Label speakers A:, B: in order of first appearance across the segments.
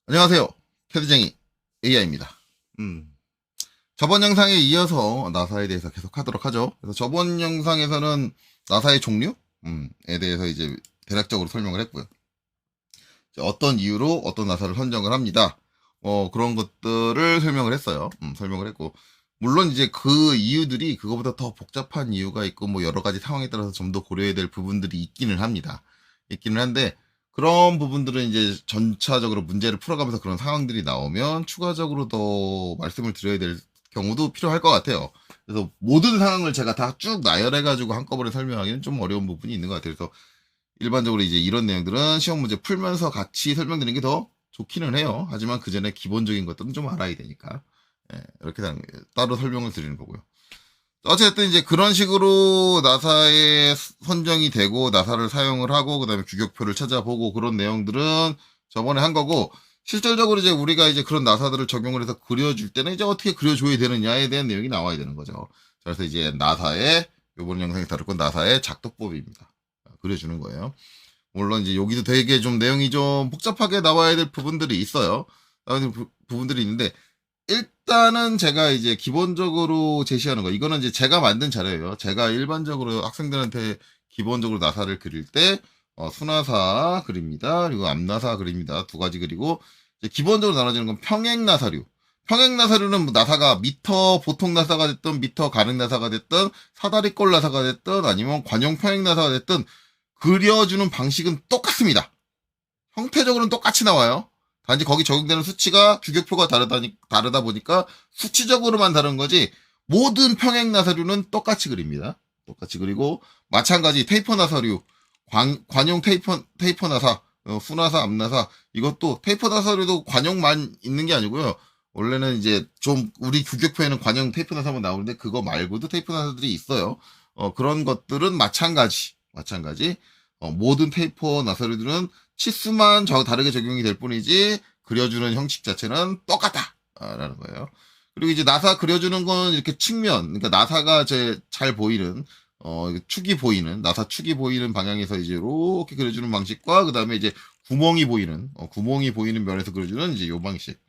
A: 안녕하세요. 캐드쟁이 AI입니다. 저번 영상에 이어서 나사에 대해서 계속 하도록 하죠. 그래서 저번 영상에서는 나사의 종류, 에 대해서 이제 대략적으로 설명을 했고요. 어떤 이유로 어떤 나사를 선정을 합니다. 그런 것들을 설명을 했어요. 설명을 했고. 물론 이제 그 이유들이 그거보다 더 복잡한 이유가 있고, 뭐 여러 가지 상황에 따라서 좀 더 고려해야 될 부분들이 있기는 합니다. 있기는 한데, 그런 부분들은 이제 전차적으로 문제를 풀어가면서 그런 상황들이 나오면 추가적으로 더 말씀을 드려야 될 경우도 필요할 것 같아요. 그래서 모든 상황을 제가 다 쭉 나열해가지고 한꺼번에 설명하기는 좀 어려운 부분이 있는 것 같아요. 그래서 일반적으로 이제 이런 내용들은 시험 문제 풀면서 같이 설명드리는 게 더 좋기는 해요. 하지만 그 전에 기본적인 것들은 좀 알아야 되니까. 이렇게 따로 설명을 드리는 거고요. 어쨌든 이제 그런 식으로 나사에 선정이 되고 나사를 사용을 하고 그다음에 규격표를 찾아보고 그런 내용들은 저번에 한 거고 실질적으로 이제 우리가 이제 그런 나사들을 적용을 해서 그려줄 때는 이제 어떻게 그려줘야 되느냐에 대한 내용이 나와야 되는 거죠. 그래서 이제 나사의 요번 영상에 다룰 건 나사의 작도법입니다. 그려주는 거예요. 물론 이제 여기도 되게 좀 내용이 좀 복잡하게 나와야 될 부분들이 있어요. 나와야 될 부분들이 있는데 일단은 제가 이제 기본적으로 제시하는 거, 이거는 이제 제가 만든 자료예요. 제가 일반적으로 학생들한테 기본적으로 나사를 그릴 때, 수나사 그립니다. 그리고 앞나사 그립니다. 두 가지 그리고, 이제 기본적으로 나눠지는 건 평행나사류. 평행나사류는 뭐 나사가 미터 보통 나사가 됐든, 미터 가능 나사가 됐든, 사다리꼴 나사가 됐든, 아니면 관용 평행나사가 됐든, 그려주는 방식은 똑같습니다. 형태적으로는 똑같이 나와요. 단지 거기 적용되는 수치가 규격표가 다르다 보니까 수치적으로만 다른 거지 모든 평행 나사류는 똑같이 그립니다. 똑같이 그리고 마찬가지 테이퍼 나사류, 관용 테이퍼 나사, 수나사, 앞나사 이것도 테이퍼 나사류도 관용만 있는 게 아니고요. 원래는 이제 좀 우리 규격표에는 관용 테이프 나사만 나오는데 그거 말고도 테이프 나사들이 있어요. 그런 것들은 마찬가지. 모든 테이퍼 나사류들은 치수만 다르게 적용이 될 뿐이지 그려주는 형식 자체는 똑같다라는 거예요. 그리고 이제 나사 그려주는 건 이렇게 측면, 그러니까 나사가 잘 보이는 나사 축이 보이는 방향에서 이제 이렇게 그려주는 방식과 그 다음에 이제 구멍이 보이는 면에서 그려주는 이제 요 방식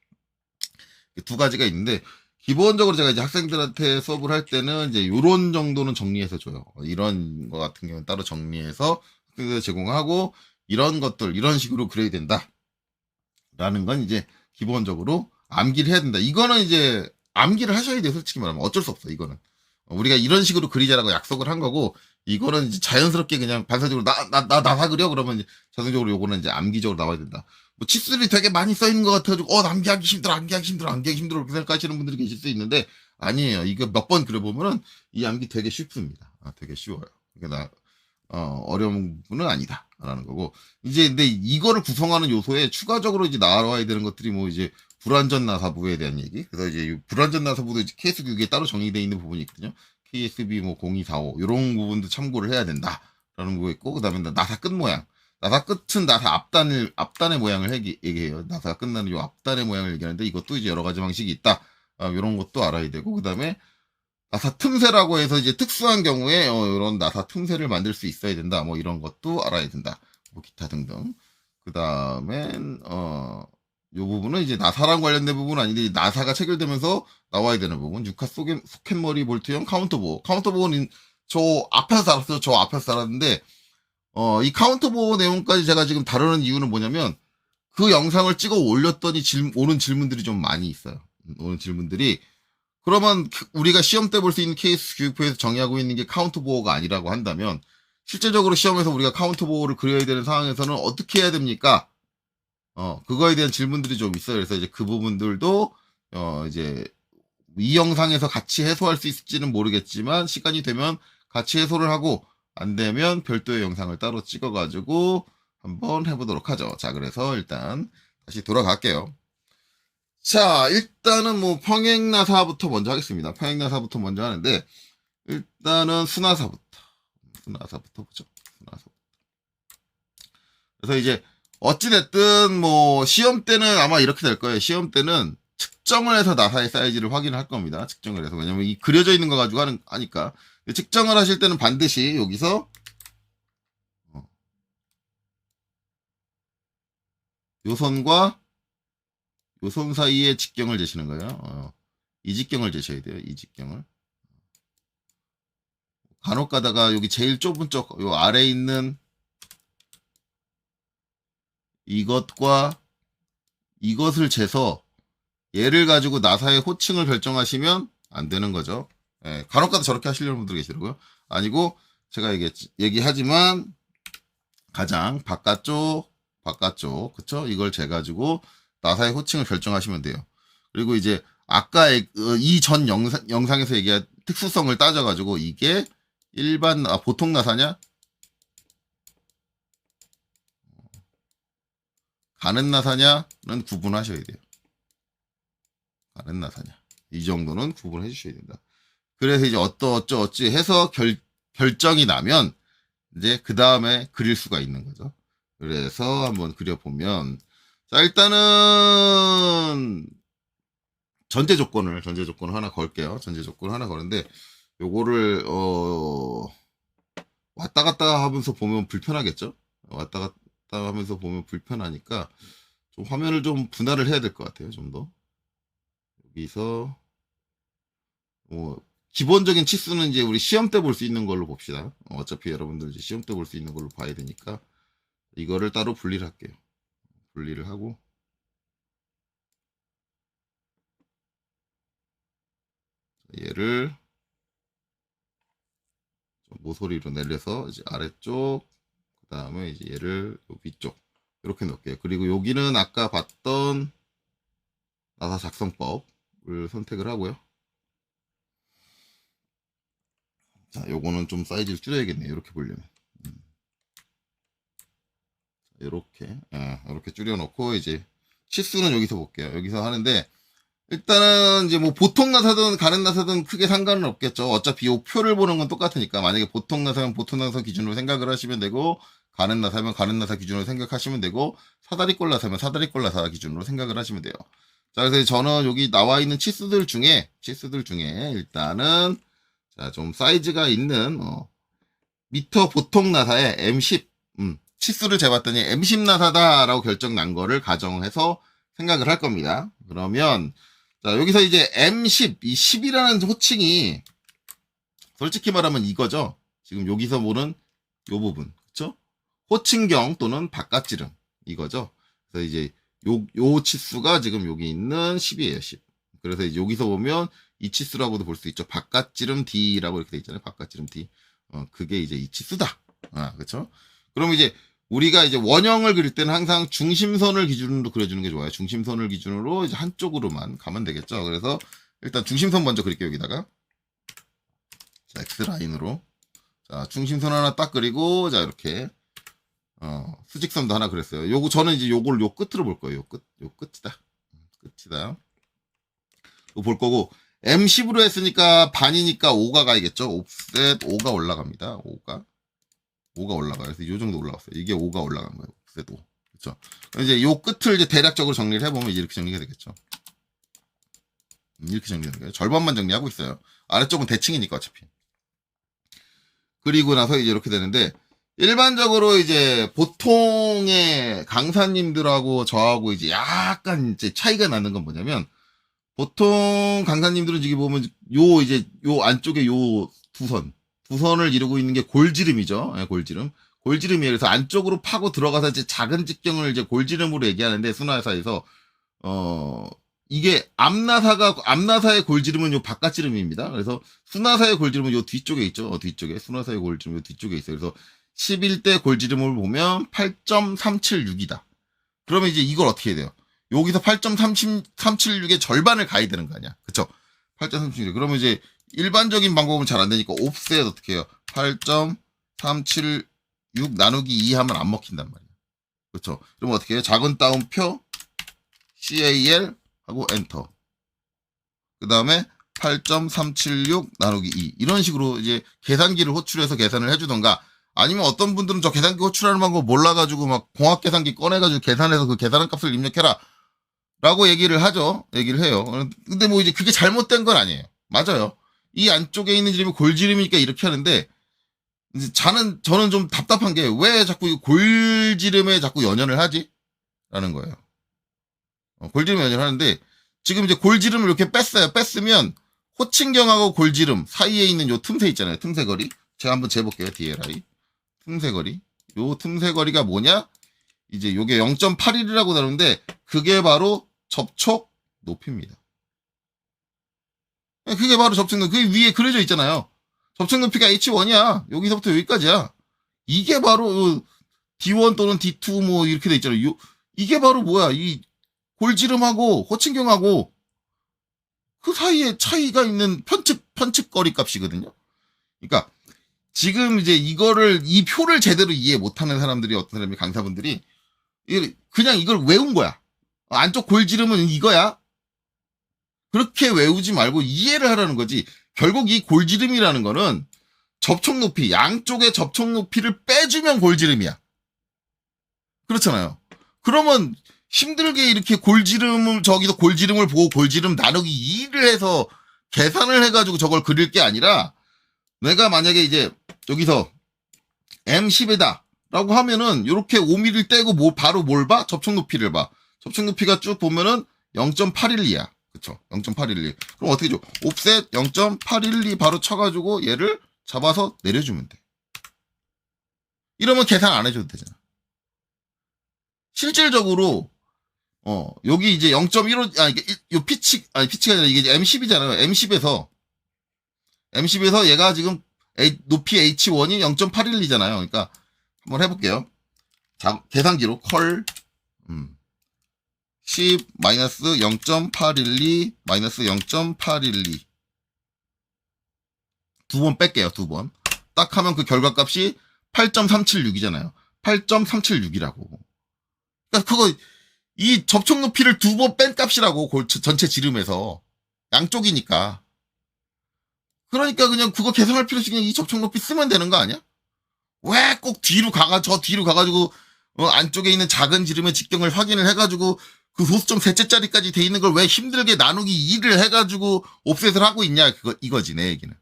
A: 두 가지가 있는데 기본적으로 제가 이제 학생들한테 수업을 할 때는 이제 요런 정도는 정리해서 줘요. 이런 거 같은 경우는 따로 정리해서 학생들 제공하고 이런 것들 이런 식으로 그려야 된다라는 건 이제 기본적으로 암기를 해야 된다. 이거는 이제 암기를 하셔야 돼요. 솔직히 말하면 어쩔 수 없어. 이거는 우리가 이런 식으로 그리자라고 약속을 한 거고 이거는 이제 자연스럽게 그냥 반사적으로 나사 그려 그러면 이제 자동적으로 요거는 이제 암기적으로 나와야 된다. 뭐 치수들이 되게 많이 써 있는 것 같아가지고 암기하기 힘들어 그렇게 생각하시는 분들이 계실 수 있는데 아니에요. 이거 몇 번 그려보면은 이 암기 되게 쉽습니다. 되게 쉬워요. 그러니까 어려운 부분은 아니다라는 거고 이제 근데 이거를 구성하는 요소에 추가적으로 이제 나와야 되는 것들이 뭐 이제 불완전 나사부에 대한 얘기. 그래서 이제 불완전 나사부도 이제 케이스 규격에 따로 정의되어 있는 부분이 있거든요. KSB 뭐 0245 이런 부분도 참고를 해야 된다라는 거 있고 그다음에 나사 끝 모양. 나사 끝은 나사 앞단의 모양을 얘기해요. 나사가 끝나는 요 앞단의 모양을 얘기하는데 이것도 이제 여러 가지 방식이 있다. 이런 것도 알아야 되고 그다음에 나사 틈새라고 해서 이제 특수한 경우에 이런 나사 틈새를 만들 수 있어야 된다. 뭐 이런 것도 알아야 된다. 뭐 기타 등등. 그다음엔 요 부분은 이제 나사랑 관련된 부분은 아닌데 나사가 체결되면서 나와야 되는 부분. 육하 소켓머리 볼트형 카운터보. 카운터보는 저 앞에서 달았어요. 저 앞에서 달았는데 이 카운터보 내용까지 제가 지금 다루는 이유는 뭐냐면 그 영상을 찍어 올렸더니 오는 질문들이 좀 많이 있어요. 오는 질문들이 그러면 우리가 시험 때 볼 수 있는 케이스 교육표에서 정의하고 있는 게 카운트 보호가 아니라고 한다면 실제적으로 시험에서 우리가 카운트 보호를 그려야 되는 상황에서는 어떻게 해야 됩니까? 그거에 대한 질문들이 좀 있어요. 그래서 이제 그 부분들도 이제 이 영상에서 같이 해소할 수 있을지는 모르겠지만 시간이 되면 같이 해소를 하고 안 되면 별도의 영상을 따로 찍어가지고 한번 해보도록 하죠. 자, 그래서 일단 다시 돌아갈게요. 자, 일단은 뭐 평행나사부터 먼저 하겠습니다. 평행나사부터 먼저 하는데 일단은 순나사부터 보죠. 순나사부터. 그래서 이제 어찌됐든 뭐 시험 때는 아마 이렇게 될 거예요. 시험 때는 측정을 해서 나사의 사이즈를 확인할 겁니다. 측정을 해서. 왜냐면 이 그려져 있는 거 가지고 하니까. 측정을 하실 때는 반드시 여기서 요 선과 요 선 사이에 직경을 재시는 거예요. 이 직경을 재셔야 돼요. 이 직경을. 간혹 가다가 여기 제일 좁은 쪽, 요 아래에 있는 이것과 이것을 재서 얘를 가지고 나사의 호칭을 결정하시면 안 되는 거죠. 예, 간혹 가다 저렇게 하시려는 분들 계시더라고요. 아니고, 제가 얘기하지만, 가장 바깥쪽, 그쵸? 이걸 재가지고 나사의 호칭을 결정하시면 돼요. 그리고 이제, 아까 이 전 영상에서 얘기한 특수성을 따져가지고, 이게 보통 나사냐? 가는 나사냐는 구분하셔야 돼요. 가는 나사냐. 이 정도는 구분해 주셔야 된다. 그래서 이제 어찌 해서 결정이 나면 이제 그 다음에 그릴 수가 있는 거죠. 그래서 한번 그려보면, 자, 일단은 전제 조건을 하나 걸게요. 전제 조건을 하나 거는데, 요거를 왔다 갔다 하면서 보면 불편하겠죠? 왔다 갔다 하면서 보면 불편하니까 좀 화면을 좀 분할을 해야 될 것 같아요. 좀 더. 여기서 기본적인 치수는 이제 우리 시험 때 볼 수 있는 걸로 봅시다. 어차피 여러분들 이제 시험 때 볼 수 있는 걸로 봐야 되니까 이거를 따로 분리를 할게요. 분리를 하고 얘를 모서리로 내려서 이제 아래쪽, 그 다음에 이제 얘를 위쪽 이렇게 넣을게요. 그리고 여기는 아까 봤던 나사 작성법을 선택을 하고요. 자, 요거는 좀 사이즈를 줄여야겠네요. 이렇게 보려면. 이렇게 줄여놓고, 이제, 치수는 여기서 볼게요. 여기서 하는데, 일단은, 이제 뭐, 보통 나사든 가는 나사든 크게 상관은 없겠죠. 어차피 요 표를 보는 건 똑같으니까. 만약에 보통 나사면 보통 나사 기준으로 생각을 하시면 되고, 가는 나사면 가는 나사 기준으로 생각하시면 되고, 사다리꼴 나사면 사다리꼴 나사 기준으로 생각을 하시면 돼요. 자, 그래서 저는 여기 나와 있는 치수들 중에, 일단은, 자, 좀 사이즈가 있는, 미터 보통 나사에 M10, 치수를 재봤더니 M10 나사다라고 결정 난 거를 가정해서 생각을 할 겁니다. 그러면, 자, 여기서 이제 M10, 이 10이라는 호칭이, 솔직히 말하면 이거죠. 지금 여기서 보는 요 부분, 그쵸? 호칭경 또는 바깥지름, 이거죠. 그래서 이제 요 치수가 지금 여기 있는 10이에요, 10. 그래서 이제 여기서 보면 이 치수라고도 볼 수 있죠. 바깥지름 D라고 이렇게 돼 있잖아요. 바깥지름 D. 그게 이제 이 치수다. 그쵸? 그럼 이제 우리가 이제 원형을 그릴 때는 항상 중심선을 기준으로 그려주는 게 좋아요. 중심선을 기준으로 이제 한쪽으로만 가면 되겠죠. 그래서 일단 중심선 먼저 그릴게요. 여기다가. 자, X라인으로. 자, 중심선 하나 딱 그리고, 자, 이렇게. 수직선도 하나 그렸어요. 저는 이제 요 끝으로 볼 거예요. 요 끝이다. 끝이다. 요 볼 거고, M10으로 했으니까 반이니까 5가 가야겠죠? 옵셋 5가 올라갑니다. 5가 올라가요. 그래서 요 정도 올라갔어요. 이게 5가 올라간 거예요. 옵셋 5. 그쵸? 이제 요 끝을 이제 대략적으로 정리를 해보면 이렇게 정리가 되겠죠. 이렇게 정리되는 거예요. 절반만 정리하고 있어요. 아래쪽은 대칭이니까 어차피. 그리고 나서 이제 이렇게 되는데, 일반적으로 이제 보통의 강사님들하고 저하고 이제 약간 이제 차이가 나는 건 뭐냐면, 보통 강사님들은 지금 보면 요 안쪽에 요 두 선을 이루고 있는 게 골지름이죠. 예, 골지름이에요. 그래서 안쪽으로 파고 들어가서 이제 작은 직경을 이제 골지름으로 얘기하는데, 순화사에서 이게 앞나사의 골지름은 요 바깥지름입니다. 그래서 순화사의 골지름은 요 뒤쪽에 있죠. 뒤쪽에 순화사의 골지름은 요 뒤쪽에 있어요. 그래서 11대 골지름을 보면 8.376이다. 그러면 이제 이걸 어떻게 해야 돼요? 여기서 8.376의 절반을 가야 되는 거 아니야. 그쵸? 8.376. 그러면 이제 일반적인 방법은 잘 안 되니까 옵셋 어떻게 해요? 8.376 나누기 2 하면 안 먹힌단 말이야. 그쵸? 그러면 어떻게 해요? 작은 따옴표 CAL 하고 엔터. 그 다음에 8.376 나누기 2. 이런 식으로 이제 계산기를 호출해서 계산을 해주던가, 아니면 어떤 분들은 저 계산기 호출하는 방법 몰라가지고 막 공학 계산기 꺼내가지고 계산해서 그 계산한 값을 입력해라 라고 얘기를 해요. 근데 뭐 이제 그게 잘못된 건 아니에요. 맞아요. 이 안쪽에 있는 지름이 골지름이니까 이렇게 하는데, 이제 저는 좀 답답한 게 왜 자꾸 이 골지름에 자꾸 연연을 하지? 라는 거예요. 골지름 연결을 하는데, 지금 이제 골지름을 이렇게 뺐어요. 뺐으면, 호칭경하고 골지름 사이에 있는 요 틈새 있잖아요. 틈새 거리. 제가 한번 재볼게요. DLI. 틈새 거리. 요 틈새 거리가 뭐냐? 이제 요게 0.81이라고 나오는데, 그게 바로 접촉 높이입니다. 그게 바로 접촉 높이. 그 위에 그려져 있잖아요. 접촉 높이가 H1이야. 여기서부터 여기까지야. 이게 바로 D1 또는 D2 뭐 이렇게 돼 있잖아요. 이게 바로 뭐야? 이 골지름하고 호칭경하고 그 사이에 차이가 있는 편측거리 값이거든요. 그러니까 지금 이제 이 표를 제대로 이해 못하는 사람들이 어떤 사람이 강사분들이 그냥 이걸 외운 거야. 안쪽 골지름은 이거야. 그렇게 외우지 말고 이해를 하라는 거지. 결국 이 골지름이라는 거는 접촉 높이, 양쪽의 접촉 높이를 빼주면 골지름이야. 그렇잖아요. 그러면 힘들게 이렇게 저기서 골지름을 보고 골지름 나누기 2를 해서 계산을 해가지고 저걸 그릴 게 아니라, 내가 만약에 이제 여기서 M10이다 라고 하면은 이렇게 5mm를 떼고 바로 뭘 봐? 접촉 높이를 봐. 접촉 높이가 쭉 보면은 0.812야. 그쵸? 0.812. 그럼 어떻게 줘? 옵셋 0.812 바로 쳐가지고 얘를 잡아서 내려주면 돼. 이러면 계산 안 해줘도 되잖아. 실질적으로 여기 이제 0.15, 요 피치가 아니라 이게 이제 M10이잖아요. M10에서 얘가 지금 높이 H1이 0.812잖아요. 그러니까 한번 해볼게요. 자, 계산기로 컬 10 마이너스 0.812 마이너스 0.812 두 번 뺄게요. 두 번. 딱 하면 그 결과값이 8.376이잖아요. 8.376이라고. 그러니까 이 접촉 높이를 두 번 뺀 값이라고, 전체 지름에서. 양쪽이니까. 그러니까 그냥 그거 계산할 필요 없이 그냥 이 접촉 높이 쓰면 되는 거 아니야? 왜 꼭 뒤로 가가지고, 안쪽에 있는 작은 지름의 직경을 확인을 해가지고, 그 소수점 셋째짜리까지 돼 있는 걸 왜 힘들게 나누기 2를 해가지고, 옵셋을 하고 있냐, 이거지, 내 얘기는.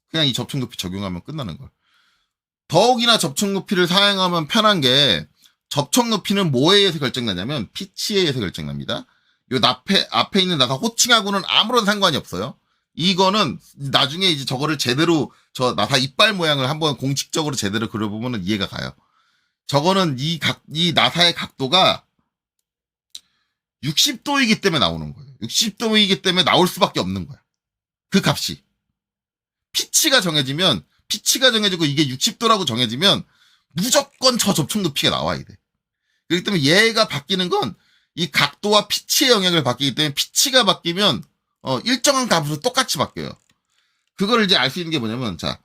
A: 그냥 이 접촉 높이 적용하면 끝나는 걸. 더욱이나 접촉 높이를 사용하면 편한 게, 접촉 높이는 뭐에 의해서 결정나냐면 피치에 의해서 결정납니다. 요 앞에 있는 나사 호칭하고는 아무런 상관이 없어요. 이거는 나중에 이제 저거를 제대로 저 나사 이빨 모양을 한번 공식적으로 제대로 그려보면 이해가 가요. 저거는 이 나사의 각도가 60도이기 때문에 나오는 거예요. 60도이기 때문에 나올 수밖에 없는 거야. 그 값이. 피치가 정해지고 이게 60도라고 정해지면 무조건 저 접촉 높이가 나와야 돼. 그렇기 때문에 얘가 바뀌는 건 이 각도와 피치의 영향을 받기 때문에 피치가 바뀌면 일정한 값으로 똑같이 바뀌어요. 그걸 이제 알 수 있는 게 뭐냐면, 자,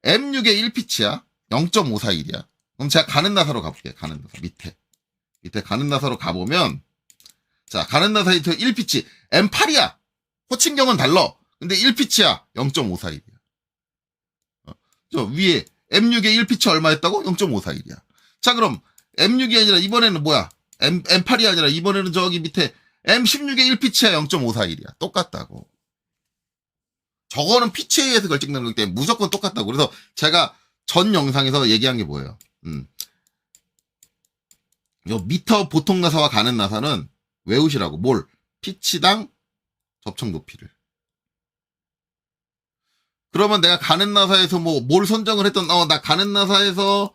A: M6의 1피치야. 0.541이야. 그럼 제가 가는 나사로 가볼게요. 가는 나사. 밑에 가는 나사로 가보면, 자, 가는 나사의 1피치. M8이야. 호칭경은 달라. 근데 1피치야. 0.541이야. 저 위에 M6의 1피치 얼마 했다고? 0.541이야. 자, 그럼 M6이 아니라 이번에는 뭐야? M8이 아니라 이번에는 저기 밑에 M16의 1피치야. 0.541이야. 똑같다고. 저거는 피치에 의해서 결정되는 거기 때문에 무조건 똑같다고. 그래서 제가 전 영상에서 얘기한 게 뭐예요? 요 미터 보통 나사와 가는 나사는 외우시라고. 뭘? 피치당 접촉 높이를. 그러면 내가 가는 나사에서 뭘 선정을 했던, 나 가는 나사에서,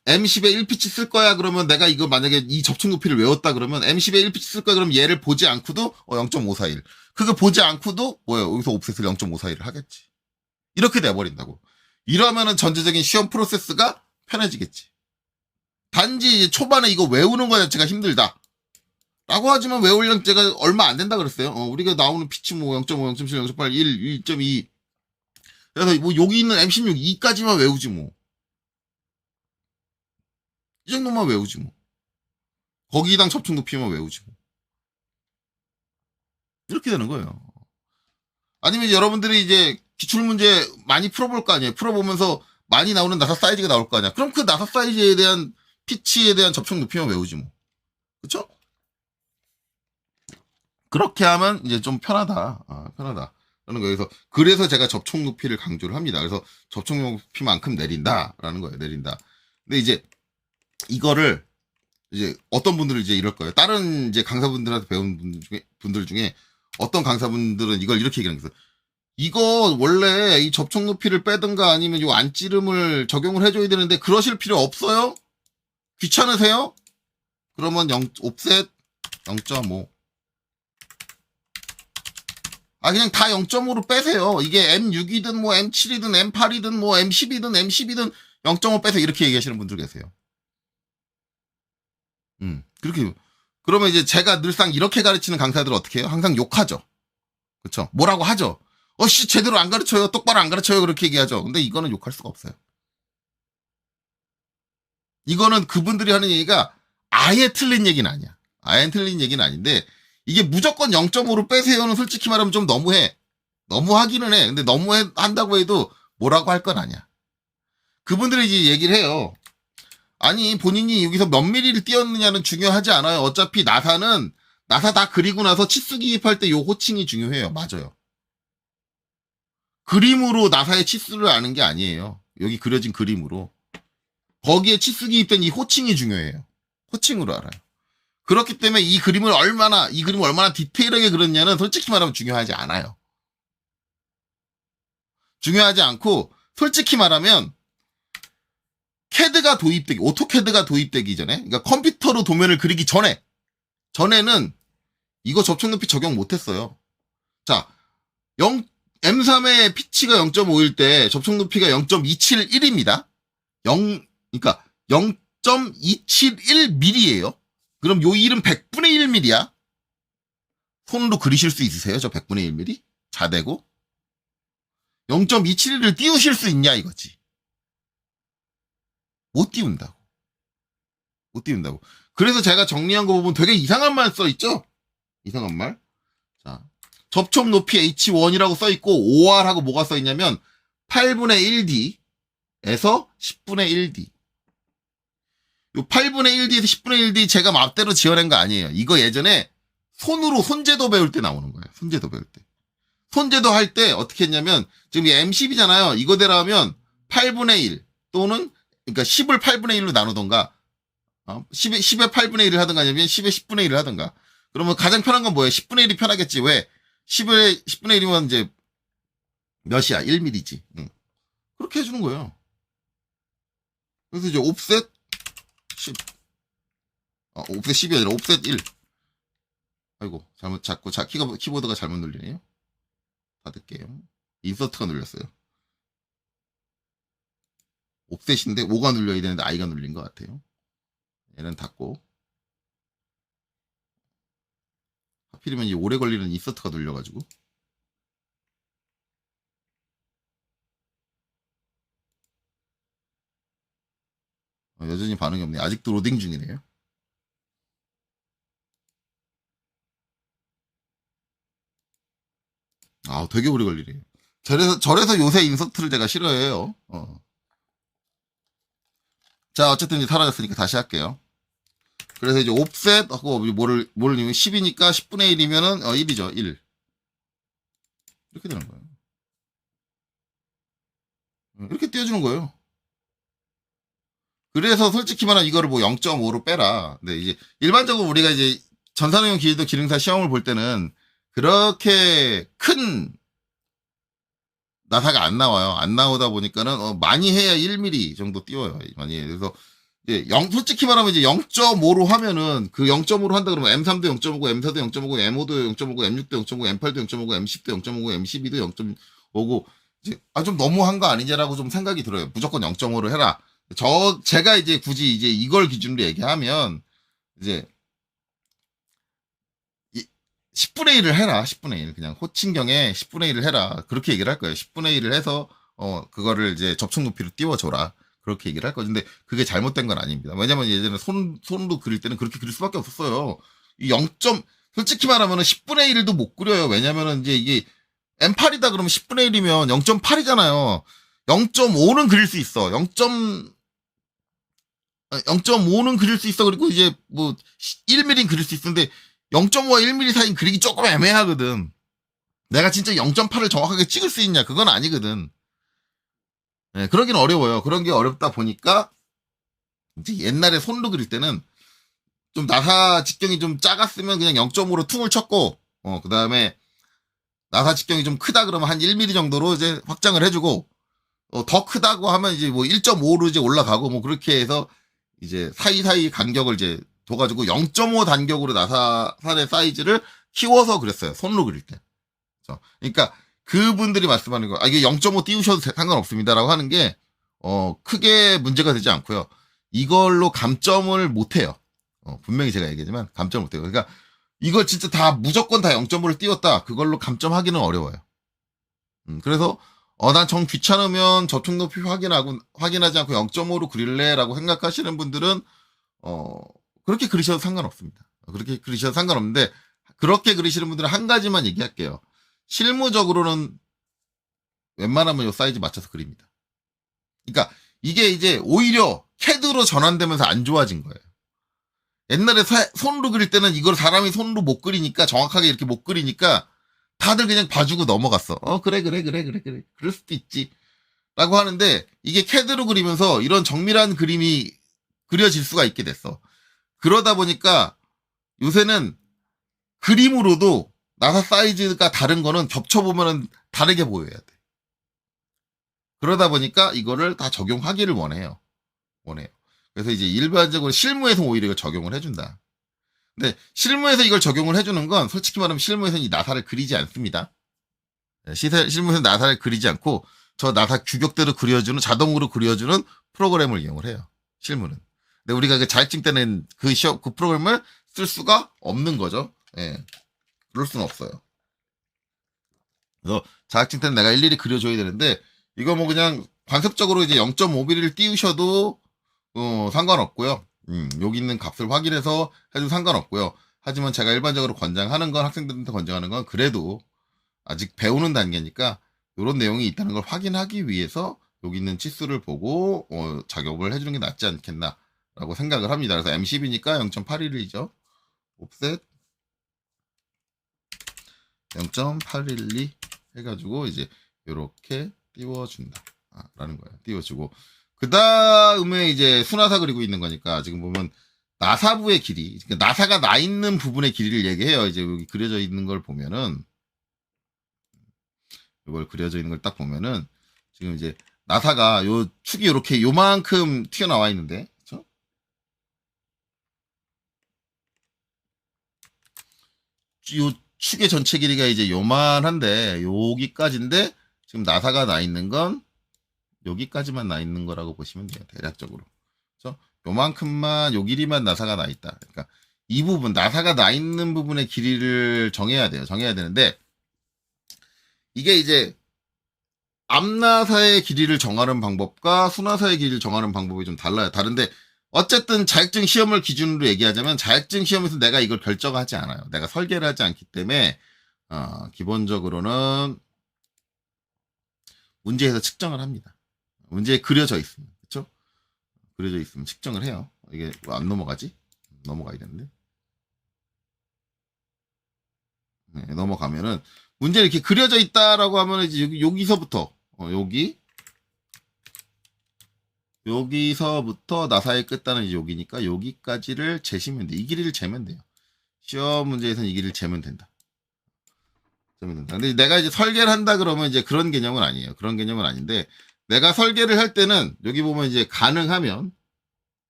A: M10의 1피치 쓸 거야. 그러면 내가 이거 만약에 이 접촉 높이를 외웠다 그러면 M10의 1피치 쓸 거야. 그럼 얘를 보지 않고도 0.541. 그거 보지 않고도 여기서 옵셋을 0.541을 하겠지. 이렇게 돼버린다고. 이러면은 전체적인 시험 프로세스가 편해지겠지. 단지 초반에 이거 외우는 거 자체가 힘들다. 라고 하지만 외우려면 제가 얼마 안 된다 그랬어요. 우리가 나오는 피치 0.5, 0.7, 0.8, 1, 1.2. 그래서 여기 있는 M16 2까지만 외우지 뭐. 이 정도만 외우지 뭐. 거기당 접촉 높이만 외우지 뭐. 이렇게 되는 거예요. 아니면 여러분들이 이제 기출문제 많이 풀어볼 거 아니에요. 풀어보면서 많이 나오는 나사 사이즈가 나올 거 아니야. 그럼 그 나사 사이즈에 대한 피치에 대한 접촉 높이만 외우지 뭐. 그쵸? 그렇게 하면 이제 좀 편하다. 편하다. 라는 거예요. 그래서 제가 접촉 높이를 강조를 합니다. 그래서 접촉 높이만큼 내린다라는 거예요. 내린다. 근데 이제 이거를 이제 어떤 분들은 이제 이럴 거예요. 다른 이제 강사분들한테 배운 분들 중에 어떤 강사분들은 이걸 이렇게 얘기하는 거예요. 이거 원래 이 접촉 높이를 빼든가 아니면 이 안찌름을 적용을 해줘야 되는데 그러실 필요 없어요? 귀찮으세요? 그러면 옵셋 0.5. 그냥 다 0.5로 빼세요. 이게 M6이든 뭐 M7이든 M8이든 뭐 M10이든 M12든 0.5 빼세요. 이렇게 얘기하시는 분들 계세요. 그렇게. 그러면 이제 제가 늘상 이렇게 가르치는 강사들은 어떻게 해요? 항상 욕하죠. 그쵸? 뭐라고 하죠? 제대로 안 가르쳐요. 똑바로 안 가르쳐요. 그렇게 얘기하죠. 근데 이거는 욕할 수가 없어요. 이거는 그분들이 하는 얘기가 아예 틀린 얘기는 아니야. 아예 틀린 얘기는 아닌데, 이게 무조건 0.5로 빼세요는 솔직히 말하면 좀 너무해. 너무하기는 해. 근데 한다고 해도 뭐라고 할 건 아니야. 그분들이 이제 얘기를 해요. 아니, 본인이 여기서 몇 미리를 띄웠느냐는 중요하지 않아요. 어차피 나사 다 그리고 나서 치수 기입할 때 요 호칭이 중요해요. 맞아요. 그림으로 나사의 치수를 아는 게 아니에요. 여기 그려진 그림으로. 거기에 치수 기입된 이 호칭이 중요해요. 호칭으로 알아요. 그렇기 때문에 이 그림을 얼마나 디테일하게 그렸냐는 솔직히 말하면 중요하지 않아요. 중요하지 않고, 솔직히 말하면, 오토캐드가 도입되기 전에, 그러니까 컴퓨터로 도면을 그리기 전에는 이거 접촉 높이 적용 못했어요. 자, M3의 피치가 0.5일 때 접촉 높이가 0.271입니다. 그러니까 0.271mm예요. 그럼 요 1은 100분의 1mm야. 손으로 그리실 수 있으세요? 저 100분의 1mm? 자대고? 0.271을 띄우실 수 있냐 이거지. 못 띄운다고. 그래서 제가 정리한 거 보면 되게 이상한 말 써있죠? 이상한 말. 자, 접촉 높이 H1이라고 써있고, OR하고 뭐가 써있냐면, 8분의 1D에서 10분의 1D. 요 8분의 1D에서 10분의 1D 제가 맘대로 지어낸 거 아니에요. 이거 예전에 손재도 배울 때 나오는 거예요. 손재도 배울 때. 손재도 할 때 어떻게 했냐면, 지금 이 M10이잖아요. 이거대로 하면 8분의 1 또는, 그러니까 10을 8분의 1로 나누던가, 10의 8분의 1을 하든가 아니면 10의 10분의 1을 하든가. 그러면 가장 편한 건 뭐예요? 10분의 1이 편하겠지. 왜? 10분의 1이면 이제 몇이야? 1mm지. 그렇게 해주는 거예요. 그래서 이제 옵셋 10. 옵셋 10이 아니라 옵셋 1. 아이고, 키보드가 잘못 눌리네요. 닫을게요. 인서트가 눌렸어요. 옵셋인데 5가 눌려야 되는데 I가 눌린 것 같아요. 얘는 닫고. 하필이면 이 오래 걸리는 인서트가 눌려가지고. 여전히 반응이 없네. 아직도 로딩 중이네요. 되게 오래 걸리네요. 저래서 요새 인서트를 제가 싫어해요. 자, 어쨌든 이제 사라졌으니까 다시 할게요. 그래서 이제 옵셋하고 뭐를 10이니까 10분의 1이면은 1이죠. 1. 이렇게 되는 거예요. 이렇게 띄워주는 거예요. 그래서 솔직히 말하면 이거를 뭐 0.5로 빼라. 근데 이제 일반적으로 우리가 이제 전산후용 기계도 기능사 시험을 볼 때는 그렇게 큰 나사가 안 나와요. 안 나오다 보니까는 많이 해야 1mm 정도 띄워요. 많이 해요. 그래서 이제 솔직히 말하면 이제 0.5로 하면은 그 0.5로 한다 그러면 M3도 0.5고 M4도 0.5고 M5도 0.5고 M6도 0.5고 M8도 0.5고 M10도 0.5고 M12도 0.5고 이제 좀 너무한 거 아니냐라고 좀 생각이 들어요. 무조건 0.5로 해라. 제가 이제 굳이 이제 이걸 기준으로 얘기하면 이제 10분의 1을 해라. 10분의 1. 그냥 호칭경에 10분의 1을 해라. 그렇게 얘기를 할 거예요. 10분의 1을 해서 그거를 이제 접촉 높이로 띄워줘라. 그렇게 얘기를 할 거죠. 근데 그게 잘못된 건 아닙니다. 왜냐면 예전에 손으로 그릴 때는 그렇게 그릴 수밖에 없었어요. 솔직히 말하면은 10분의 1도 못 그려요. 왜냐면은 이제 이게 M8이다 그러면 10분의 1이면 0.8이잖아요. 0.5는 그릴 수 있어. 0.5는 그릴 수 있어. 그리고 이제 뭐 1mm는 그릴 수 있는데 0.5와 1mm 사이는 그리기 조금 애매하거든. 내가 진짜 0.8을 정확하게 찍을 수 있냐? 그건 아니거든. 네, 그러긴 어려워요. 그런 게 어렵다 보니까 이제 옛날에 손으로 그릴 때는 좀 나사 직경이 좀 작았으면 그냥 0.5로 퉁을 쳤고, 그 다음에 나사 직경이 좀 크다 그러면 한 1mm 정도로 이제 확장을 해주고, 더 크다고 하면 이제 뭐 1.5로 이제 올라가고, 뭐 그렇게 해서 이제 사이사이 간격을 이제 둬가지고 0.5 간격으로 나사살의 사이즈를 키워서 그랬어요. 손으로 그릴 때. 그러니까 그분들이 말씀하는 거, 이게 0.5 띄우셔도 상관없습니다라고 하는 게, 크게 문제가 되지 않고요. 이걸로 감점을 못 해요. 분명히 제가 얘기하지만 감점을 못 해요. 그러니까 이걸 진짜 다 무조건 다 0.5를 띄웠다. 그걸로 감점하기는 어려워요. 그래서 난 정 귀찮으면 저촉 높이 확인하지 않고 0.5로 그릴래라고 생각하시는 분들은 그렇게 그리셔도 상관없습니다. 그렇게 그리셔도 상관없는데, 그렇게 그리시는 분들은 한 가지만 얘기할게요. 실무적으로는 웬만하면 이 사이즈 맞춰서 그립니다. 그러니까 이게 이제 오히려 CAD로 전환되면서 안 좋아진 거예요. 옛날에 손으로 그릴 때는 이걸 사람이 손으로 못 그리니까, 정확하게 이렇게 못 그리니까 다들 그냥 봐주고 넘어갔어. 그래. 그럴 수도 있지. 라고 하는데, 이게 CAD로 그리면서 이런 정밀한 그림이 그려질 수가 있게 됐어. 그러다 보니까 요새는 그림으로도 나사 사이즈가 다른 거는 겹쳐보면은 다르게 보여야 돼. 그러다 보니까 이거를 다 적용하기를 원해요. 그래서 이제 일반적으로 실무에서 오히려 이걸 적용을 해준다. 근데 실무에서 이걸 적용을 해주는 건 솔직히 말하면 실무에서는 이 나사를 그리지 않습니다. 실무에서는 나사를 그리지 않고 저 나사 규격대로 그려주는, 자동으로 그려주는 프로그램을 이용을 해요. 실무는. 근데 우리가 그 자격증 때는 그 프로그램을 쓸 수가 없는 거죠. 예. 그럴 수는 없어요. 그래서 자격증 때는 내가 일일이 그려줘야 되는데, 이거 뭐 그냥 관습적으로 이제 0.5mm를 띄우셔도 상관없고요. 여기 있는 값을 확인해서 해도 상관없고요. 하지만 제가 일반적으로 권장하는 건, 학생들한테 권장하는 건, 그래도 아직 배우는 단계니까 이런 내용이 있다는 걸 확인하기 위해서 여기 있는 치수를 보고 작업을 해주는 게 낫지 않겠나라고 생각을 합니다. 그래서 M10이니까 0.812죠. 옵셋 0.812 해가지고 이제 이렇게 띄워준다 라는 거예요. 띄워주고, 그 다음에 이제 수나사 그리고 있는 거니까 지금 보면 나사부의 길이, 그러니까 나사가 나 있는 부분의 길이를 얘기해요. 이제 여기 그려져 있는 걸 보면은, 이걸 그려져 있는 걸 딱 보면은 지금 이제 나사가 요 축이 이렇게 요만큼 튀어나와 있는데, 그쵸? 요 축의 전체 길이가 이제 요만한데 여기까지인데, 지금 나사가 나 있는 건 여기까지만 나 있는 거라고 보시면 돼요. 대략적으로. 그래서 요만큼만, 요 길이만 나사가 나 있다. 그러니까 이 부분, 나사가 나 있는 부분의 길이를 정해야 돼요. 정해야 되는데, 이게 이제 앞나사의 길이를 정하는 방법과 수나사의 길이를 정하는 방법이 좀 달라요. 다른데 어쨌든 자격증 시험을 기준으로 얘기하자면, 자격증 시험에서 내가 이걸 결정하지 않아요. 내가 설계를 하지 않기 때문에 기본적으로는 문제에서 측정을 합니다. 문제에 그려져 있으면, 그렇죠? 그려져 있으면 측정을 해요. 이게 왜 안 넘어가지? 넘어가야 되는데. 네, 넘어가면은 문제 이렇게 그려져 있다라고 하면 이제 여기서부터 여기서부터 나사의 끝단은 이제 여기니까 여기까지를 재시면 돼. 이 길이를 재면 돼요. 시험 문제에서는 이 길이를 재면 된다. 근데 내가 이제 설계를 한다 그러면 이제 그런 개념은 아니에요. 그런 개념은 아닌데, 내가 설계를 할 때는 여기 보면 이제 가능하면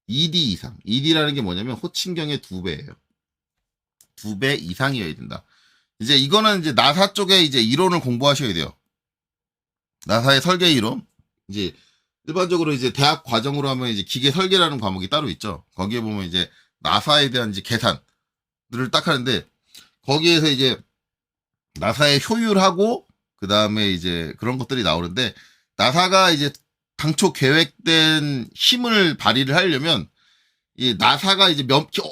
A: ED 이상. ED라는 게 뭐냐면 호칭경의 2배예요. 2배 이상이어야 된다. 이제 이거는 이제 나사 쪽에 이제 이론을 공부하셔야 돼요. 나사의 설계 이론. 이제 일반적으로 이제 대학 과정으로 하면 이제 기계 설계라는 과목이 따로 있죠. 거기에 보면 이제 나사에 대한 이제 계산들을 딱 하는데, 거기에서 이제 나사의 효율하고 그 다음에 이제 그런 것들이 나오는데, 나사가 이제 당초 계획된 힘을 발휘를 하려면 이 나사가 이제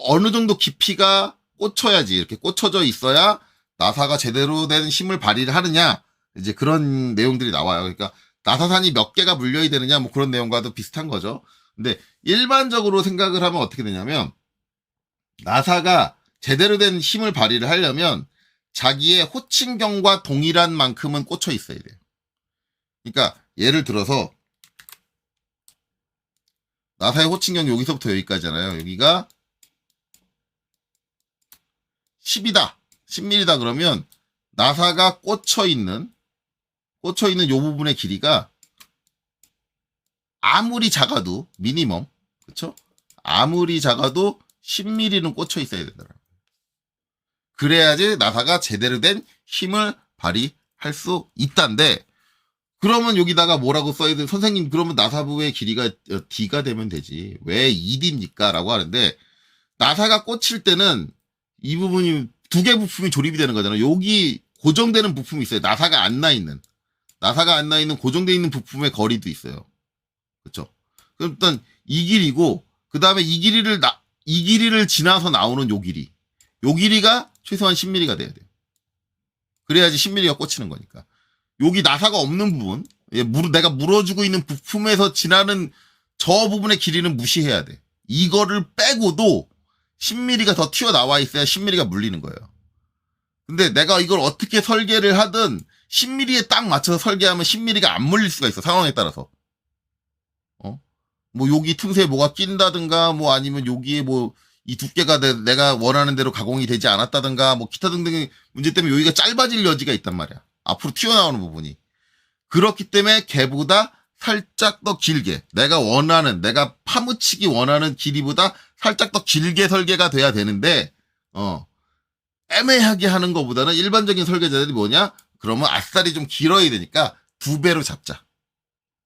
A: 어느 정도 깊이가 꽂혀야지, 이렇게 꽂혀져 있어야 나사가 제대로 된 힘을 발휘를 하느냐, 이제 그런 내용들이 나와요. 그러니까 나사산이 몇 개가 물려야 되느냐, 뭐 그런 내용과도 비슷한 거죠. 근데 일반적으로 생각을 하면 어떻게 되냐면, 나사가 제대로 된 힘을 발휘를 하려면 자기의 호칭경과 동일한 만큼은 꽂혀 있어야 돼요. 그러니까 예를 들어서 나사의 호칭경 여기서부터 여기까지잖아요. 여기가 10이다. 10mm다 그러면 나사가 꽂혀있는 요 부분의 길이가 아무리 작아도 미니멈, 그쵸? 아무리 작아도 10mm는 꽂혀 있어야 된다. 그래야지 나사가 제대로 된 힘을 발휘할 수 있단데, 그러면 여기다가 뭐라고 써야 돼? 선생님, 그러면 나사부의 길이가 D가 되면 되지. 왜 2D입니까? 라고 하는데, 나사가 꽂힐 때는 이 부분이 두 개 부품이 조립이 되는 거잖아요. 여기 고정되는 부품이 있어요. 나사가 안 나 있는 고정되어 있는 부품의 거리도 있어요. 그렇죠? 그럼 일단 이 길이고, 그 다음에 이 길이를 지나서 나오는 요 길이가 최소한 10mm가 돼야 돼요. 그래야지 10mm가 꽂히는 거니까. 여기 나사가 없는 부분, 내가 물어주고 있는 부품에서 지나는 저 부분의 길이는 무시해야 돼. 이거를 빼고도 10mm가 더 튀어나와 있어야 10mm가 물리는 거예요. 근데 내가 이걸 어떻게 설계를 하든 10mm에 딱 맞춰서 설계하면 10mm가 안 물릴 수가 있어. 상황에 따라서. 뭐 여기 틈새에 뭐가 낀다든가, 뭐 아니면 여기에 뭐 이 두께가 내가 원하는 대로 가공이 되지 않았다든가, 뭐 기타 등등의 문제 때문에 여기가 짧아질 여지가 있단 말이야. 앞으로 튀어나오는 부분이. 그렇기 때문에 걔보다 살짝 더 길게, 내가 파묻히기 원하는 길이보다 살짝 더 길게 설계가 돼야 되는데, 애매하게 하는 것보다는 일반적인 설계자들이 뭐냐? 그러면 아싸리 좀 길어야 되니까 2배로 잡자.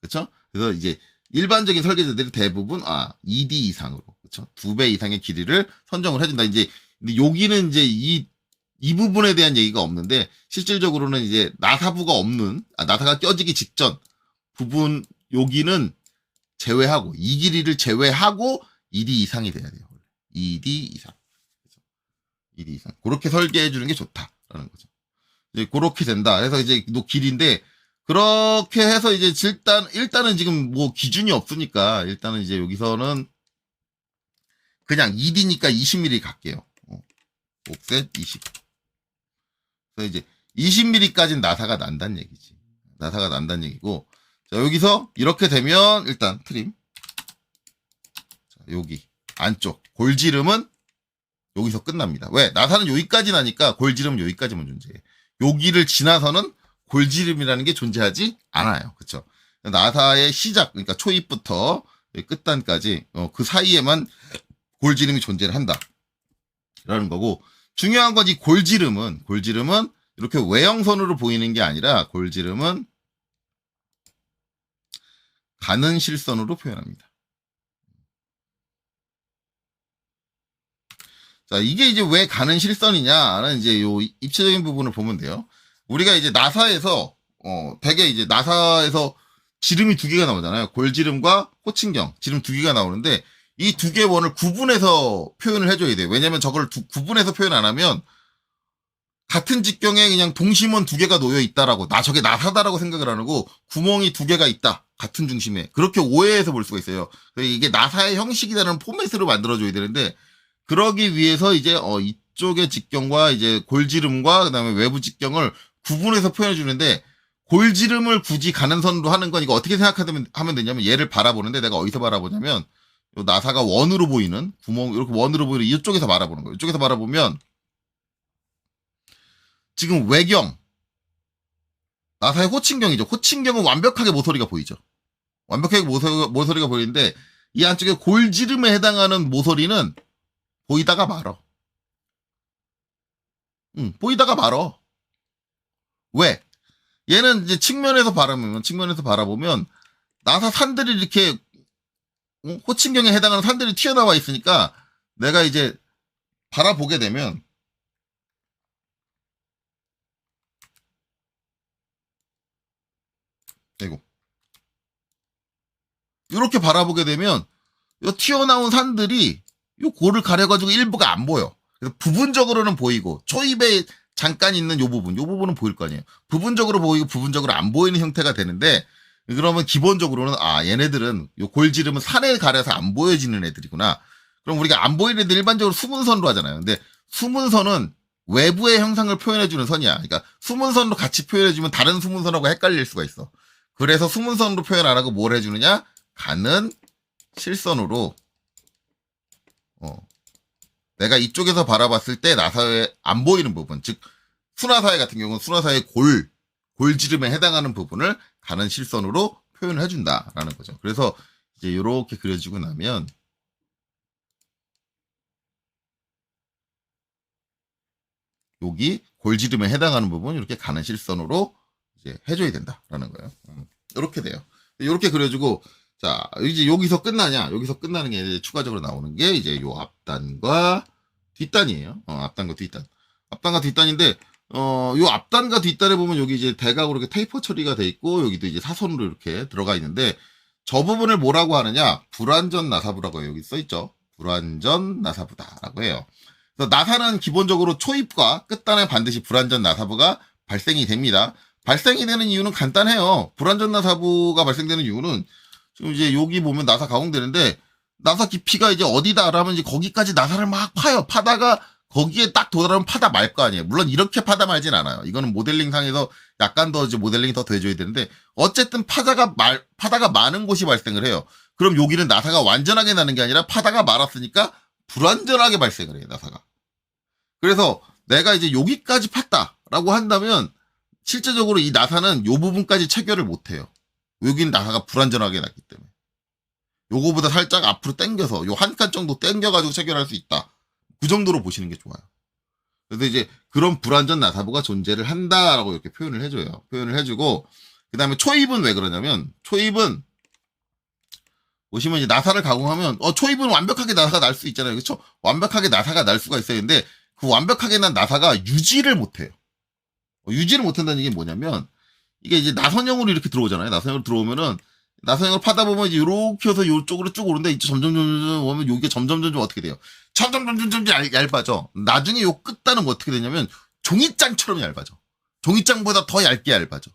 A: 그쵸? 그래서 이제 일반적인 설계자들이 대부분 2D 이상으로, 그쵸? 2배 이상의 길이를 선정을 해준다. 이제 근데 여기는 이제 이 부분에 대한 얘기가 없는데, 실질적으로는 이제 나사부가 없는, 나사가 껴지기 직전 부분, 여기는 제외하고, 이 길이를 제외하고 2D 이상이 돼야 돼요. 2D 이상. 2D 이상. 그렇게 설계해 주는 게 좋다라는 거죠. 이제 그렇게 된다. 그래서 이제 너 길인데, 그렇게 해서 이제 일단은 지금 뭐 기준이 없으니까, 일단은 이제 여기서는 그냥 2D니까 20mm 갈게요. 옵셋 20. 그래서 이제 20mm까지는 나사가 난다는 얘기지. 나사가 난다는 얘기고, 자, 여기서 이렇게 되면 일단 트림. 자, 여기 안쪽 골지름은 여기서 끝납니다. 왜? 나사는 여기까지 나니까 골지름은 여기까지만 존재해. 여기를 지나서는 골지름이라는 게 존재하지 않아요. 그쵸? 나사의 시작, 그러니까 초입부터 끝단까지 그 사이에만 골지름이 존재를 한다. 라는 거고, 중요한 건 이 골지름은 이렇게 외형선으로 보이는 게 아니라, 골지름은 가는 실선으로 표현합니다. 자, 이게 이제 왜 가는 실선이냐는 이제 요 입체적인 부분을 보면 돼요. 우리가 이제 나사에서, 되게 이제 나사에서 지름이 2개가 나오잖아요. 골지름과 호칭경, 지름 2개가 나오는데, 이 2개 원을 구분해서 표현을 해줘야 돼요. 왜냐면 저걸 구분해서 표현 안 하면, 같은 직경에 그냥 동심원 2개가 놓여 있다라고, 저게 나사다라고 생각을 안 하고, 구멍이 2개가 있다. 같은 중심에. 그렇게 오해해서 볼 수가 있어요. 이게 나사의 형식이라는 포맷으로 만들어줘야 되는데, 그러기 위해서 이제, 이쪽의 직경과 이제 골지름과 그다음에 외부 직경을 구분해서 표현해 주는데, 골지름을 굳이 가는 선으로 하는 건 이거 어떻게 하면 되냐면, 얘를 바라보는데, 내가 어디서 바라보냐면, 요 나사가 원으로 보이는 구멍, 이렇게 원으로 보이는 이쪽에서 바라보는 거예요. 이쪽에서 바라보면, 지금 외경, 나사의 호칭경이죠. 호칭경은 완벽하게 모서리가 보이죠. 완벽하게 모서리가 보이는데, 이 안쪽에 골지름에 해당하는 모서리는 보이다가 말어. 보이다가 말어. 왜? 얘는 이제 측면에서 바라보면 나사 산들이 이렇게 호칭경에 해당하는 산들이 튀어나와 있으니까, 내가 이제 바라보게 되면, 이렇게 바라보게 되면 이 튀어나온 산들이 이 골을 가려가지고 일부가 안 보여. 그래서 부분적으로는 보이고, 초입에 잠깐 있는 요 부분은 보일 거 아니에요. 부분적으로 보이고 부분적으로 안 보이는 형태가 되는데, 그러면 기본적으로는 얘네들은 요 골지름은 산에 가려서 안 보여지는 애들이구나. 그럼 우리가 안 보이는 애들 일반적으로 수문선으로 하잖아요. 근데 수문선은 외부의 형상을 표현해주는 선이야. 그러니까 수문선으로 같이 표현해주면 다른 수문선하고 헷갈릴 수가 있어. 그래서 수문선으로 표현 안 하고 뭘 해주느냐? 가는 실선으로 내가 이쪽에서 바라봤을 때 나사에 안 보이는 부분, 즉 수나사의 같은 경우는 수나사의 골지름에 해당하는 부분을 가는 실선으로 표현을 해준다라는 거죠. 그래서 이제 이렇게 그려지고 나면 여기 골지름에 해당하는 부분 이렇게 가는 실선으로 이제 해줘야 된다라는 거예요. 이렇게 돼요. 이렇게 그려주고 자 이제 여기서 끝나냐? 여기서 끝나는 게 이제 추가적으로 나오는 게 이제 요 앞단과 뒷단이에요. 앞단과 뒷단. 앞단과 뒷단인데 요 앞단과 뒷단에 보면 여기 이제 대각으로 이렇게 테이퍼 처리가 돼 있고 여기도 이제 사선으로 이렇게 들어가 있는데 저 부분을 뭐라고 하느냐? 불완전 나사부라고 해요. 여기 써 있죠. 불완전 나사부다라고 해요. 그래서 나사는 기본적으로 초입과 끝단에 반드시 불완전 나사부가 발생이 됩니다. 발생이 되는 이유는 간단해요. 불완전 나사부가 발생되는 이유는 지금 이제 여기 보면 나사 가공되는데 나사 깊이가 이제 어디다 라면 이제 거기까지 나사를 막 파요. 파다가 거기에 딱 도달하면 파다 말 거 아니에요. 물론 이렇게 파다 말진 않아요. 이거는 모델링 상에서 약간 더 이제 모델링이 더 돼줘야 되는데 어쨌든 파다가 많은 곳이 발생을 해요. 그럼 여기는 나사가 완전하게 나는 게 아니라 파다가 말았으니까 불완전하게 발생을 해요, 나사가. 그래서 내가 이제 여기까지 팠다라고 한다면 실제적으로 이 나사는 요 부분까지 체결을 못 해요. 여기는 나사가 불완전하게 났기 때문에. 요거보다 살짝 앞으로 당겨서 요 한 칸 정도 당겨가지고 체결할 수 있다. 그 정도로 보시는 게 좋아요. 그래서 이제 그런 불완전 나사부가 존재를 한다라고 이렇게 표현을 해줘요. 표현을 해주고 그 다음에 초입은 왜 그러냐면 초입은 보시면 이제 나사를 가공하면 초입은 완벽하게 나사가 날 수 있잖아요. 그렇죠? 완벽하게 나사가 날 수가 있어요. 근데 그 완벽하게 난 나사가 유지를 못해요. 유지를 못한다는 게 뭐냐면 이게 이제 나선형으로 이렇게 들어오잖아요. 나선형으로 들어오면은 나선형을 파다 보면 이제 이렇게 해서 이쪽으로 쭉 오는데 이제 점점 오면 여기가 점점 어떻게 돼요? 점점 얇아져. 나중에 요 끝단은 어떻게 되냐면 종이장처럼 얇아져. 종이장보다 더 얇게 얇아져.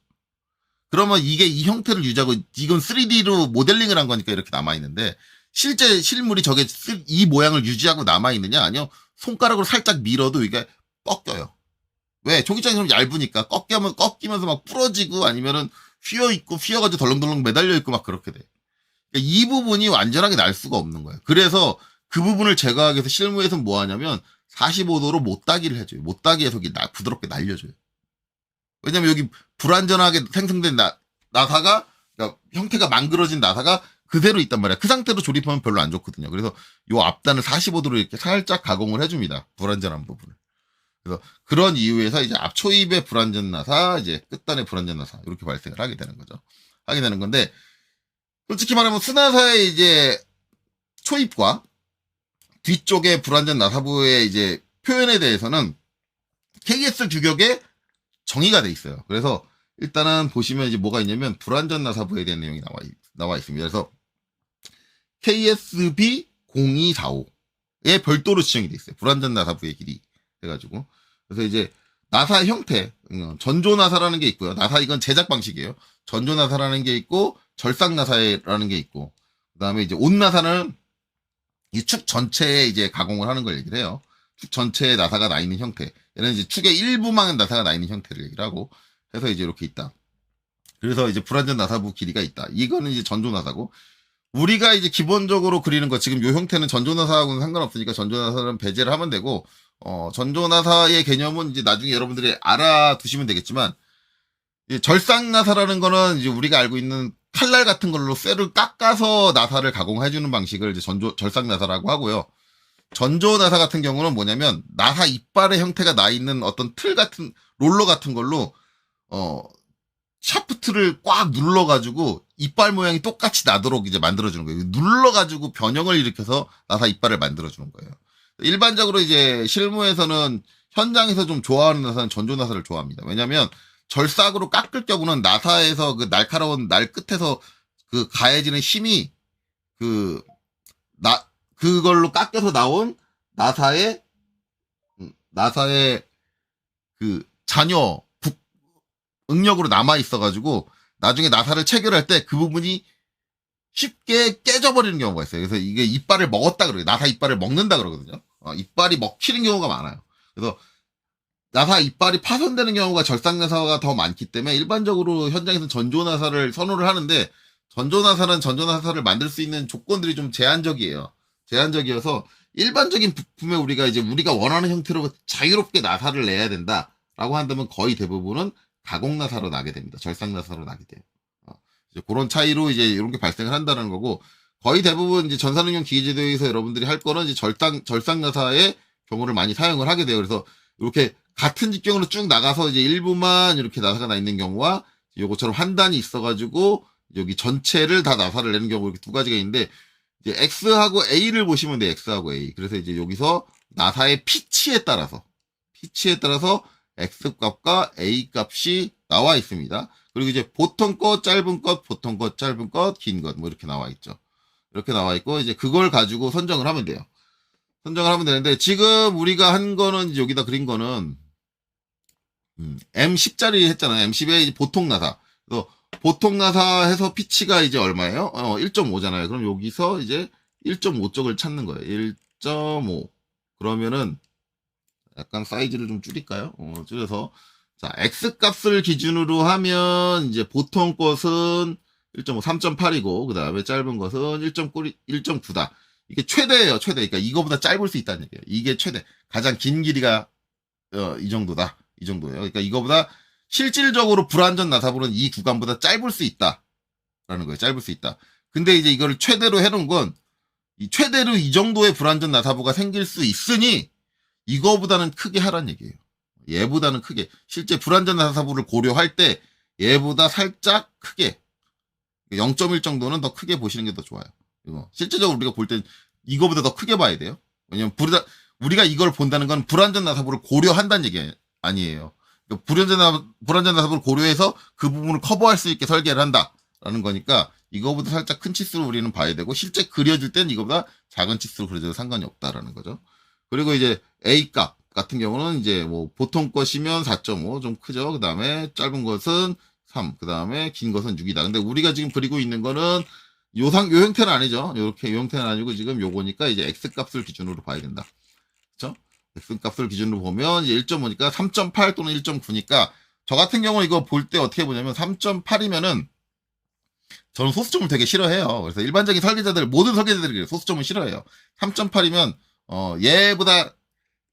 A: 그러면 이게 이 형태를 유지하고 이건 3D로 모델링을 한 거니까 이렇게 남아있는데 실제 실물이 저게 이 모양을 유지하고 남아있느냐? 아니요. 손가락으로 살짝 밀어도 이게 꺾여요. 왜? 종이장이 좀 얇으니까 꺾이면서 막 부러지고 아니면은 휘어가지고 덜렁덜렁 매달려 있고 막 그렇게 돼. 그러니까 이 부분이 완전하게 날 수가 없는 거예요. 그래서 그 부분을 제거하기 위해서 실무에서는 뭐 하냐면 45도로 못따기를 해줘요. 못따기 해서 부드럽게 날려줘요. 왜냐면 여기 불완전하게 생성된 나사가, 그러니까 형태가 망그러진 나사가 그대로 있단 말이야. 그 상태로 조립하면 별로 안 좋거든요. 그래서 요 앞단을 45도로 이렇게 살짝 가공을 해줍니다. 불완전한 부분을. 그래서 그런 이유에서 이제 앞초입의 불완전 나사, 이제 끝단의 불완전 나사 이렇게 발생을 하게 되는 거죠. 하게 되는 건데 솔직히 말하면 수나사의 이제 초입과 뒤쪽의 불완전 나사부의 이제 표현에 대해서는 KS 규격에 정의가 돼 있어요. 그래서 일단은 보시면 이제 뭐가 있냐면 불완전 나사부에 대한 내용이 나와 있습니다. 그래서 KSB 0245에 별도로 지정이 돼 있어요. 불완전 나사부의 길이 해가지고. 그래서 이제 나사 형태, 전조 나사라는 게 있고요. 나사 이건 제작 방식이에요. 전조 나사라는 게 있고 절삭 나사라는 게 있고, 그다음에 이제 온 나사는 이 축 전체에 이제 가공을 하는 걸 얘기를 해요. 축 전체에 나사가 나 있는 형태. 얘는 이제 축의 일부만 나사가 나 있는 형태를 얘기를 하고 해서 이제 이렇게 있다. 그래서 이제 불완전 나사부 길이가 있다. 이거는 이제 전조 나사고, 우리가 이제 기본적으로 그리는 거 지금 요 형태는 전조 나사하고는 상관없으니까 전조 나사는 배제를 하면 되고, 전조 나사의 개념은 이제 나중에 여러분들이 알아두시면 되겠지만, 절삭 나사라는 거는 이제 우리가 알고 있는 칼날 같은 걸로 쇠를 깎아서 나사를 가공해주는 방식을 이제 절삭 나사라고 하고요. 전조 나사 같은 경우는 뭐냐면 나사 이빨의 형태가 나 있는 어떤 틀 같은 롤러 같은 걸로 샤프트를 꽉 눌러가지고 이빨 모양이 똑같이 나도록 이제 만들어주는 거예요. 눌러가지고 변형을 일으켜서 나사 이빨을 만들어주는 거예요. 일반적으로 이제 실무에서는 현장에서 좀 좋아하는 나사는 전조 나사를 좋아합니다. 왜냐면 절삭으로 깎을 경우는 나사에서 그 날카로운 날 끝에서 그 가해지는 힘이 그걸로 깎여서 나온 나사의 그 잔여 응력으로 남아 있어가지고 나중에 나사를 체결할 때 그 부분이 쉽게 깨져버리는 경우가 있어요. 그래서 이게 이빨을 먹었다 그래요. 나사 이빨을 먹는다 그러거든요. 이빨이 먹히는 경우가 많아요. 그래서 나사 이빨이 파손되는 경우가 절삭 나사가 더 많기 때문에 일반적으로 현장에서는 전조 나사를 선호를 하는데, 전조 나사는 전조 나사를 만들 수 있는 조건들이 좀 제한적이에요. 제한적이어서 일반적인 부품에 우리가 원하는 형태로 자유롭게 나사를 내야 된다라고 한다면 거의 대부분은 가공 나사로 나게 됩니다. 절삭 나사로 나게 돼요. 이제 그런 차이로 이제 이런 게 발생을 한다는 거고, 거의 대부분 이제 전산응용 기계제도에서 여러분들이 할 거는 이제 절삭 나사의 경우를 많이 사용을 하게 돼요. 그래서 이렇게 같은 직경으로 쭉 나가서 이제 일부만 이렇게 나사가 나 있는 경우와 요거처럼 한 단이 있어가지고 여기 전체를 다 나사를 내는 경우 이렇게 두 가지가 있는데, 이제 X하고 A를 보시면 돼요. X하고 A. 그래서 이제 여기서 나사의 피치에 따라서 X 값과 A 값이 나와 있습니다. 그리고 이제 보통 것, 짧은 것, 보통 것, 짧은 것, 긴 것, 뭐 이렇게 나와 있죠. 이렇게 나와 있고, 이제 그걸 가지고 선정을 하면 돼요. 선정을 하면 되는데, 지금 우리가 한 거는, 여기다 그린 거는, M10짜리 했잖아요. M10에 보통 나사. 그래서 보통 나사 해서 피치가 이제 얼마예요? 1.5잖아요. 그럼 여기서 이제 1.5쪽을 찾는 거예요. 1.5. 그러면은 약간 사이즈를 좀 줄일까요? 줄여서 자, X 값을 기준으로 하면 이제 보통 것은 1.5, 3.8이고 그다음에 짧은 것은 1.9다. 이게 최대예요, 최대. 그러니까 이거보다 짧을 수 있다는 얘기예요. 이게 최대. 가장 긴 길이가 이 정도다. 이 정도예요. 그러니까 이거보다 실질적으로 불완전 나사부는 이 구간보다 짧을 수 있다라는 거예요. 짧을 수 있다. 근데 이제 이거를 최대로 해놓은 건 이 최대로 이 정도의 불완전 나사부가 생길 수 있으니 이거보다는 크게 하란 얘기예요. 얘보다는 크게. 실제 불완전 나사부를 고려할 때 얘보다 살짝 크게 0.1 정도는 더 크게 보시는 게 더 좋아요. 이거 실제적으로 우리가 볼 땐 이거보다 더 크게 봐야 돼요. 왜냐면 우리가 이걸 본다는 건 불완전 나사부를 고려한다는 얘기 아니에요. 불완전 나사부를 고려해서 그 부분을 커버할 수 있게 설계를 한다라는 거니까 이거보다 살짝 큰 치수로 우리는 봐야 되고, 실제 그려질 땐 이거보다 작은 치수로 그려져도 상관이 없다라는 거죠. 그리고 이제 A 값 같은 경우는 이제 뭐 보통 것이면 4.5 좀 크죠. 그 다음에 짧은 것은 3, 그 다음에 긴 것은 6이다. 근데 우리가 지금 그리고 있는 거는 요 형태는 아니죠. 요렇게 요 형태는 아니고 지금 요거니까 이제 X 값을 기준으로 봐야 된다. 그쵸? X 값을 기준으로 보면 이제 1.5니까 3.8 또는 1.9니까 저 같은 경우는 이거 볼 때 어떻게 보냐면 3.8이면은 저는 소수점을 되게 싫어해요. 그래서 일반적인 모든 설계자들이 소수점을 싫어해요. 3.8이면 얘보다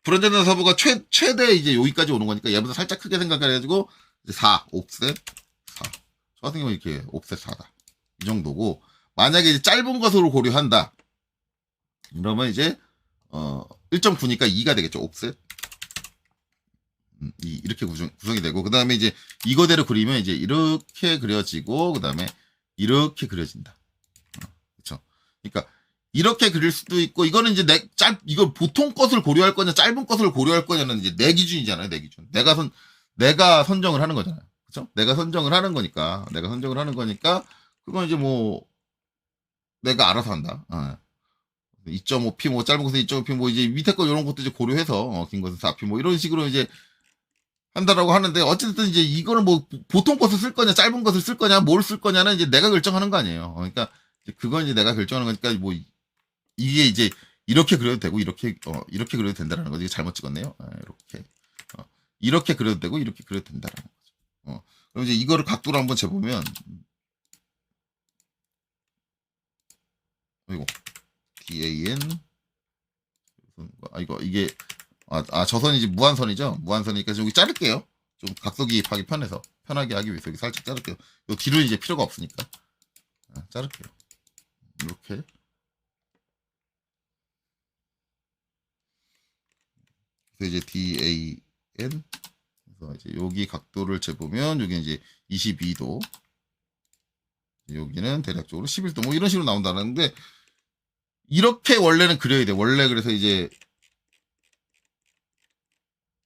A: 불완전 나사부가 최대 이제 여기까지 오는 거니까 얘보다 살짝 크게 생각을 해가지고 4 옵셋 4. 저 같은 경우 이렇게 옵셋 4다. 이 정도고, 만약에 이제 짧은 것으로 고려한다. 그러면 이제 1.9니까 2가 되겠죠. 옵셋. 이렇게 구성이 되고, 그 다음에 이제 이거대로 그리면 이제 이렇게 그려지고, 그 다음에 이렇게 그려진다. 그쵸. 그러니까 이렇게 그릴 수도 있고, 이거는 이제 이걸 보통 것을 고려할 거냐, 짧은 것을 고려할 거냐는 이제 내 기준이잖아요, 내 기준. 내가 선정을 하는 거잖아요. 그쵸? 내가 선정을 하는 거니까, 그건 이제 뭐, 내가 알아서 한다. 2.5p 뭐 짧은 것은 2.5p 뭐 이제 밑에 거 이런 것도 이제 고려해서 긴 것은 4p 뭐 이런 식으로 이제 한다라고 하는데, 어쨌든 이제 이거는 뭐 보통 것을 쓸 거냐 짧은 것을 쓸 거냐 뭘 쓸 거냐는 이제 내가 결정하는 거 아니에요. 그러니까 그건 이제 내가 결정하는 거니까 뭐 이게 이제 이렇게 그려도 되고 이렇게 그려도 된다라는 거지. 잘못 찍었네요. 이렇게 그려도 되고 이렇게 그려도 된다라는 거죠. 그럼 이제 이거를 각도로 한번 재보면 이거 DAN 이게 저 선이 이제 무한선이죠. 무한선이니까 여기 자를게요. 좀 각도 기입하기 편하게 하기 위해서 여기 살짝 자를게요. 요 뒤로 이제 필요가 없으니까 자를게요. 이렇게. 그래서 이제 DAN 그래서 이제 여기 각도를 재보면 여기 이제 22도, 여기는 대략적으로 11도 뭐 이런 식으로 나온다는데, 이렇게 원래는 그려야 돼. 원래 그래서 이제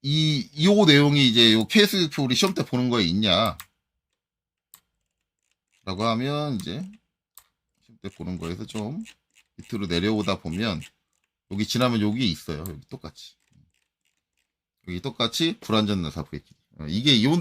A: 요 내용이 이제 요 KS표 우리 시험 때 보는 거에 있냐 라고 하면, 이제 시험 때 보는 거에서 좀 밑으로 내려오다 보면 여기 지나면 여기 있어요. 여기 똑같이 불완전 나사부의 길이. 이게 요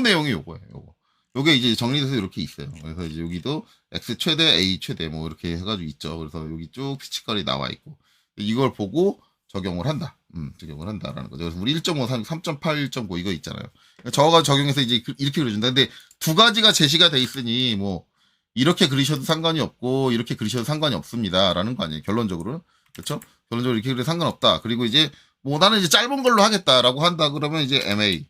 A: 내용이 요거예요. 요게 이제 정리돼서 이렇게 있어요. 그래서 이제 여기도 X 최대, A 최대 뭐 이렇게 해가지고 있죠. 그래서 여기 쭉 피치깔이 나와 있고, 이걸 보고 적용을 한다. 적용을 한다라는 거죠. 그래서 우리 1.5, 3.8, 1.9 이거 있잖아요. 저거 적용해서 이제 이렇게 그려준다. 근데 두 가지가 제시가 돼 있으니 뭐 이렇게 그리셔도 상관이 없고 이렇게 그리셔도 상관이 없습니다라는 거 아니에요. 결론적으로는. 그렇죠? 결론적으로 이렇게 그래 상관없다. 그리고 이제 뭐 나는 이제 짧은 걸로 하겠다라고 한다 그러면 이제 MA.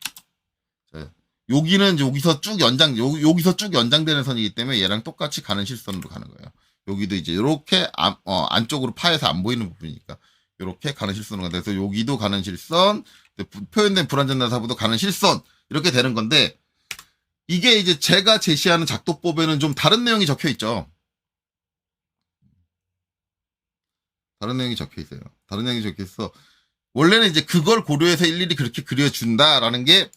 A: 자, 여기는 이제 여기서 쭉 여기서 쭉 연장되는 선이기 때문에 얘랑 똑같이 가는 실선으로 가는 거예요. 여기도 이제 이렇게 안쪽으로 파에서 안 보이는 부분이니까 이렇게 가는 실선으로 간다. 그래서 여기도 가는 실선, 표현된 불완전 나사부도 가는 실선 이렇게 되는 건데 이게 이제 제가 제시하는 작도법에는 좀 다른 내용이 적혀 있죠. 다른 내용이 적혀 있어요. 다른 내용이 적혀 있어. 원래는 이제 그걸 고려해서 일일이 그렇게 그려준다라는 게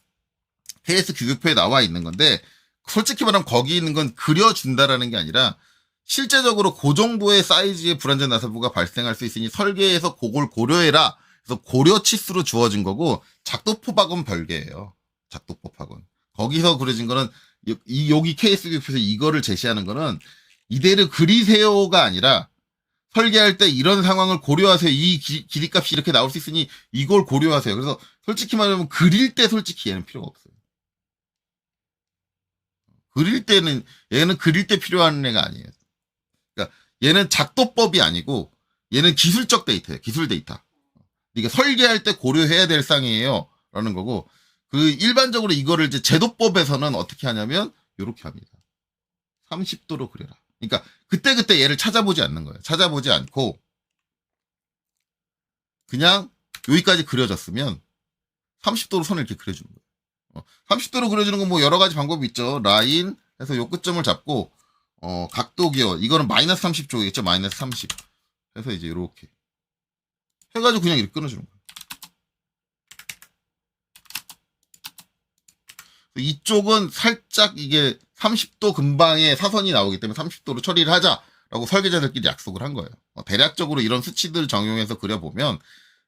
A: KS 규격표에 나와 있는 건데 솔직히 말하면 거기 있는 건 그려준다라는 게 아니라 실제적으로 그 정도의 사이즈의 불완전 나사부가 발생할 수 있으니 설계에서 그걸 고려해라. 그래서 고려 치수로 주어진 거고 작도법하고는 별개예요. 작도법하고는. 거기서 그려진 거는 여기 KS 규격표에서 이거를 제시하는 거는 이대로 그리세요가 아니라 설계할 때 이런 상황을 고려하세요. 이 길이값이 이렇게 나올 수 있으니 이걸 고려하세요. 그래서 솔직히 말하면 그릴 때 솔직히 얘는 필요가 없어요. 그릴 때는 얘는 그릴 때 필요한 애가 아니에요. 그러니까 얘는 작도법이 아니고 얘는 기술적 데이터예요. 기술 데이터. 그러니까 설계할 때 고려해야 될 상이에요. 라는 거고 그 일반적으로 이거를 이제 제도법에서는 어떻게 하냐면 이렇게 합니다. 30도로 그려라. 그러니까 그때그때 얘를 찾아보지 않는 거예요. 찾아보지 않고 그냥 여기까지 그려졌으면 30도로 선을 이렇게 그려주는 거예요. 30도로 그려주는 건 뭐 여러 가지 방법이 있죠. 라인 해서 요 끝점을 잡고 각도 기어 이거는 마이너스 30도겠죠. 마이너스 30 해서 이제 이렇게 해가지고 그냥 이렇게 끊어주는 거예요. 이쪽은 살짝 이게 30도 근방에 사선이 나오기 때문에 30도로 처리를 하자라고 설계자들끼리 약속을 한 거예요. 대략적으로 이런 수치들 적용해서 그려보면